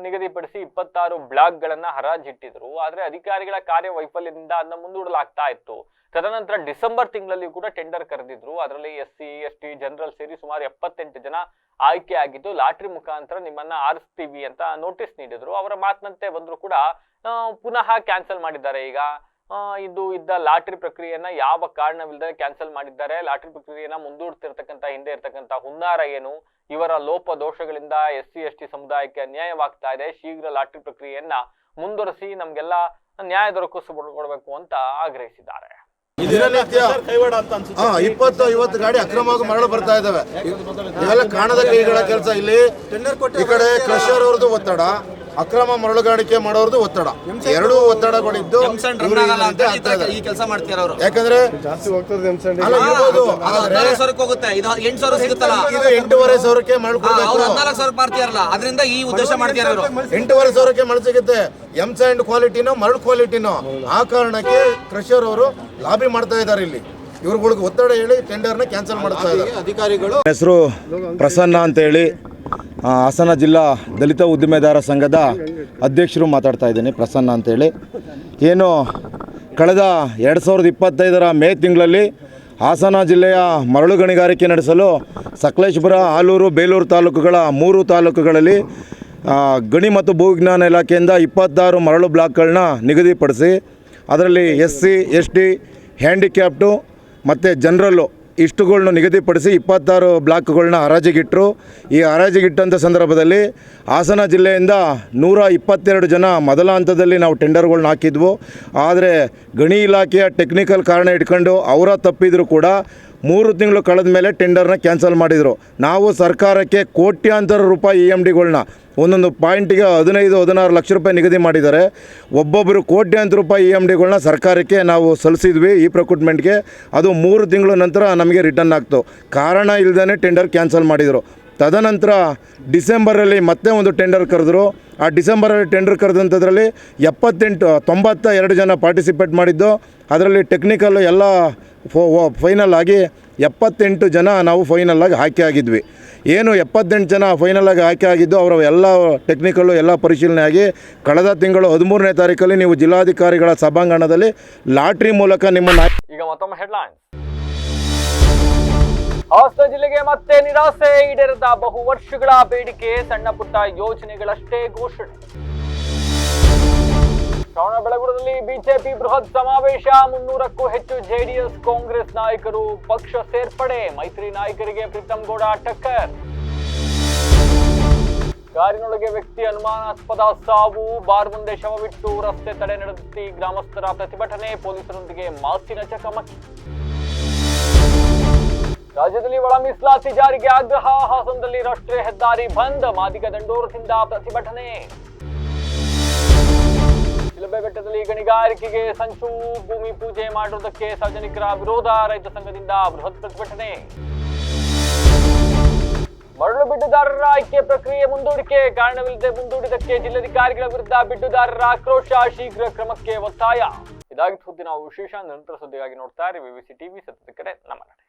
ನಿಗದಿಪಡಿಸಿ 26 ಬ್ಲಾಕ್ಗಳನ್ನ ಹರಾಜಿಟ್ಟಿದ್ರು. ಆದ್ರೆ ಅಧಿಕಾರಿಗಳ ಕಾರ್ಯವೈಫಲ್ಯದಿಂದ ಅದನ್ನ ಮುಂದೂಡಲಾಗ್ತಾ ಇತ್ತು. ತದನಂತರ ಡಿಸೆಂಬರ್ ತಿಂಗಳಲ್ಲಿ ಕೂಡ ಟೆಂಡರ್ ಕರೆದಿದ್ರು. ಅದರಲ್ಲಿ SC, ST, ಜನರಲ್ ಸೇರಿ ಸುಮಾರು 78 ಜನ ಆಯ್ಕೆ ಆಗಿದ್ದು ಲಾಟ್ರಿ ಮುಖಾಂತರ ನಿಮ್ಮನ್ನ ಆರಿಸ್ತೀವಿ ಅಂತ ನೋಟಿಸ್ ನೀಡಿದ್ರು. ಅವರ ಮಾತಿನಂತೆ ಬಂದ್ರು ಕೂಡ ಪುನಃ ಕ್ಯಾನ್ಸಲ್ ಮಾಡಿದ್ದಾರೆ. ಈಗ ಇದು ಇದ್ದ ಲಾಟ್ರಿ ಪ್ರಕ್ರಿಯೆಯನ್ನ ಯಾವ ಕಾರಣವಿಲ್ಲದೆ ಕ್ಯಾನ್ಸಲ್ ಮಾಡಿದ್ದಾರೆ. ಲಾಟ್ರಿ ಪ್ರಕ್ರಿಯೆಯನ್ನ ಮುಂದೂಡ್ತಿರ್ತಕ್ಕಂಥ ಹಿಂದೆ ಇರ್ತಕ್ಕಂಥ ಹುನ್ನಾರ ಏನು, ಇವರ ಲೋಪ ದೋಷಗಳಿಂದ SC, ST ಸಮುದಾಯಕ್ಕೆ ಅನ್ಯಾಯವಾಗ್ತಾ ಇದೆ. ಶೀಘ್ರ ಲಾಟ್ರಿ ಪ್ರಕ್ರಿಯೆಯನ್ನ ಮುಂದುವರಿಸಿ ನಮ್ಗೆಲ್ಲ ನ್ಯಾಯ ದೊರಕಿಸಿಕೊಡ್ಬೇಕು ಅಂತ ಆಗ್ರಹಿಸಿದ್ದಾರೆ. 20-50 ಗಾಡಿ ಅಕ್ರಮವಾಗಿ ಮರಳು ಬರ್ತಾ ಇದಾವೆ. ಇವೆಲ್ಲ ಕಾಣದ ಕೈಗಳ ಕೆಲಸ. ಇಲ್ಲಿ ಈ ಕಡೆ ಕ್ರಷರ್ ಅವ್ರದ್ದು ಒತ್ತಡ, ಅಕ್ರಮ ಮರಳುಗಾರಿಕೆ ಮಾಡೋರ್ದು ಒತ್ತಡ, ಎರಡೂ ಒತ್ತಡಗಳಿದ್ದು ಈ ಕೆಲಸ ಮಾಡ್ತೀರ ಅವರು. ಯಾಕಂದ್ರೆ ಹೋಗುತ್ತೆ 8,000 ಸಿಗುತ್ತಲ್ಲ, ಇದು 8,500 ಮರಳು ಕೊಡ್ಬೇಕು. 14,000 ಮಾಡ್ತೀರಲ್ಲ, ಅದರಿಂದ ಈ ಉದ್ದೇಶ ಮಾಡ್ತೀರ. 8,500 ಮರಳು ಸಿಗುತ್ತೆ. ಸ್ಯಾಂಡ್ ಕ್ವಾಲಿಟಿನೋ ಮರಳು ಕ್ವಾಲಿಟಿನೋ. ಆ ಕಾರಣಕ್ಕೆ ಕ್ರಷರ್ ಅವರು ಲಾಬಿ ಮಾಡ್ತಾ ಇದ್ದಾರೆ. ಇಲ್ಲಿ ಇವ್ರುಗಳಿಗೆ ಒತ್ತಡ ಹೇಳಿ ಟೆಂಡರ್ನ ಕ್ಯಾನ್ಸಲ್ ಮಾಡ್ತಾ ಇದ್ದಾರೆ ಅಧಿಕಾರಿಗಳು. ಹೆಸರು ಪ್ರಸನ್ನ ಅಂತೇಳಿ, ಹಾಸನ ಜಿಲ್ಲಾ ದಲಿತ ಉದ್ದಿಮೆದಾರ ಸಂಘದ ಅಧ್ಯಕ್ಷರು ಮಾತಾಡ್ತಾ ಇದ್ದೀನಿ. ಪ್ರಸನ್ನ ಅಂತೇಳಿ. ಏನು ಕಳೆದ 2025 ಮೇ ತಿಂಗಳಲ್ಲಿ ಹಾಸನ ಜಿಲ್ಲೆಯ ಮರಳು ಗಣಿಗಾರಿಕೆ ನಡೆಸಲು ಸಕಲೇಶಪುರ, ಆಲೂರು, ಬೇಲೂರು ತಾಲೂಕುಗಳ 3 ತಾಲೂಕುಗಳಲ್ಲಿ ಗಣಿ ಮತ್ತು ಭೂವಿಜ್ಞಾನ ಇಲಾಖೆಯಿಂದ 26 ಮರಳು ಬ್ಲಾಕ್ಗಳನ್ನ ನಿಗದಿಪಡಿಸಿ ಅದರಲ್ಲಿ SC, ST, ಹ್ಯಾಂಡಿಕ್ಯಾಪ್ಟು ಮತ್ತು ಜನರಲ್ಲು ಇಷ್ಟುಗಳನ್ನ ನಿಗದಿಪಡಿಸಿ 26 ಬ್ಲಾಕ್ಗಳನ್ನ ಹರಾಜಿಗಿಟ್ಟರು. ಈ ಹರಾಜಿಗಿಟ್ಟಂಥ ಸಂದರ್ಭದಲ್ಲಿ ಹಾಸನ ಜಿಲ್ಲೆಯಿಂದ 122 ಜನ ಮೊದಲ ಹಂತದಲ್ಲಿ ನಾವು ಟೆಂಡರ್ಗಳನ್ನ ಹಾಕಿದ್ವು. ಆದರೆ ಗಣಿ ಇಲಾಖೆಯ ಟೆಕ್ನಿಕಲ್ ಕಾರಣ ಇಟ್ಕೊಂಡು ಅವರ ತಪ್ಪಿದ್ರು ಕೂಡ 3 ತಿಂಗಳು ಕಳೆದ ಮೇಲೆ ಟೆಂಡರ್ನ ಕ್ಯಾನ್ಸಲ್ ಮಾಡಿದರು. ನಾವು ಸರ್ಕಾರಕ್ಕೆ ಕೋಟ್ಯಾಂತರ ರೂಪಾಯಿ EMDಗಳನ್ನ ಒಂದೊಂದು ಪಾಯಿಂಟಿಗೆ 15-16 ಲಕ್ಷ ರೂಪಾಯಿ ನಿಗದಿ ಮಾಡಿದ್ದಾರೆ. ಒಬ್ಬೊಬ್ಬರು ಕೋಟ್ಯಾಂತರ ರೂಪಾಯಿ EMDಗಳನ್ನ ಸರ್ಕಾರಕ್ಕೆ ನಾವು ಸಲ್ಲಿಸಿದ್ವಿ ಈ ಪ್ರೊಕ್ಯೂಟ್ಮೆಂಟ್ಗೆ. ಅದು 3 ತಿಂಗಳ ನಂತರ ನಮಗೆ ರಿಟರ್ನ್ ಆಗ್ತು. ಕಾರಣ ಇಲ್ಲದೇ ಟೆಂಡರ್ ಕ್ಯಾನ್ಸಲ್ ಮಾಡಿದರು. ತದನಂತರ ಡಿಸೆಂಬರಲ್ಲಿ ಮತ್ತೆ ಒಂದು ಟೆಂಡರ್ ಕರೆದ್ರು. ಆ ಡಿಸೆಂಬರಲ್ಲಿ ಟೆಂಡರ್ ಕರೆದಂಥದ್ರಲ್ಲಿ 92 ಜನ ಪಾರ್ಟಿಸಿಪೇಟ್ ಮಾಡಿದ್ದು. ಅದರಲ್ಲಿ ಟೆಕ್ನಿಕಲ್ಲು ಎಲ್ಲ ಫೈನಲ್ ಆಗಿ 78 ಜನ ನಾವು ಫೈನಲ್ಲಾಗಿ ಆಯ್ಕೆ ಆಗಿದ್ವಿ. ಏನು 78 ಜನ ಫೈನಲಾಗಿ ಆಯ್ಕೆ ಆಗಿದ್ದು ಅವರ ಎಲ್ಲ ಟೆಕ್ನಿಕಲ್ಲು ಎಲ್ಲ ಪರಿಶೀಲನೆ ಆಗಿ ಕಳೆದ ತಿಂಗಳು 13ನೇ ತಾರೀಕಲ್ಲಿ ನೀವು ಜಿಲ್ಲಾಧಿಕಾರಿಗಳ ಸಭಾಂಗಣದಲ್ಲಿ ಲಾಟ್ರಿ ಮೂಲಕ ನಿಮ್ಮನ್ನು. ಈಗ ಮತ್ತೊಮ್ಮೆ ಹೆಡ್ಲೈನ್. ಹಾಸನ ಜಿಲ್ಲೆಗೆ ಮತ್ತೆ ನಿರಾಸೆ. ಈಡೇರದ ಬಹು ವರ್ಷಗಳ ಬೇಡಿಕೆ, ಸಣ್ಣ ಪುಟ್ಟ ಯೋಜನೆಗಳಷ್ಟೇ ಘೋಷಣೆ. ಶ್ರವಣಬೆಳಗೊಳದಲ್ಲಿ ಬಿಜೆಪಿ ಬೃಹತ್ ಸಮಾವೇಶ, 300ಕ್ಕೂ ಹೆಚ್ಚು ಜೆಡಿಎಸ್ ಕಾಂಗ್ರೆಸ್ ನಾಯಕರು ಪಕ್ಷ ಸೇರ್ಪಡೆ, ಮೈತ್ರಿ ನಾಯಕರಿಗೆ ಪ್ರೀತಂ ಗೌಡ ಟಕ್ಕರ್. ಕಾರಿನೊಳಗೆ ವ್ಯಕ್ತಿ ಅನುಮಾನಾಸ್ಪದ ಸಾವು, ಬಾರ್ ಮುಂದೆ ಶವವಿಟ್ಟು ರಸ್ತೆ ತಡೆ ನಡೆಸಿ ಗ್ರಾಮಸ್ಥರ ಪ್ರತಿಭಟನೆ, ಪೊಲೀಸರೊಂದಿಗೆ ಮಾತಿನ ಚಕಮಕಿ. ರಾಜ್ಯದಲ್ಲಿ ಒಳ ಮೀಸಲಾತಿ ಜಾರಿಗೆ ಆಗ್ರಹ, ಹಾಸನದಲ್ಲಿ ರಾಷ್ಟ್ರೀಯ ಹೆದ್ದಾರಿ ಬಂದ್, ಮಾದಿಗ ದಂಡೋರದಿಂದ ಪ್ರತಿಭಟನೆ. ಶಿಲುಬೆ ಬೆಟ್ಟದಲ್ಲಿ ಗಣಿಗಾರಿಕೆಗೆ ಸಂಚು, ಭೂಮಿ ಪೂಜೆ ಮಾಡುವುದಕ್ಕೆ ಸಾರ್ವಜನಿಕರ ವಿರೋಧ, ರೈತ ಸಂಘದಿಂದ ಬೃಹತ್ ಪ್ರತಿಭಟನೆ. ಮರಳು ಬಿಡ್ಡುದಾರರ ಆಯ್ಕೆ ಪ್ರಕ್ರಿಯೆ ಮುಂದೂಡಿಕೆ, ಕಾರಣವಿಲ್ಲದೆ ಮುಂದೂಡಿದಕ್ಕೆ ಜಿಲ್ಲಾಧಿಕಾರಿಗಳ ವಿರುದ್ಧ ಬಿಡ್ಡುದಾರರ ಆಕ್ರೋಶ, ಶೀಘ್ರ ಕ್ರಮಕ್ಕೆ ಒತ್ತಾಯ. ಇದಾಗಿತ್ತು ಸುದ್ದಿ. ನಾವು ವಿಶೇಷ ನಿರಂತರ ಸುದ್ದಿಗಾಗಿ ನೋಡ್ತಾ ಇರಿ ವಿವಿಸಿ ಟಿವಿ. ಸತ್ಯದ ಕಡೆ ನಮ್ಮ ನಡೆ.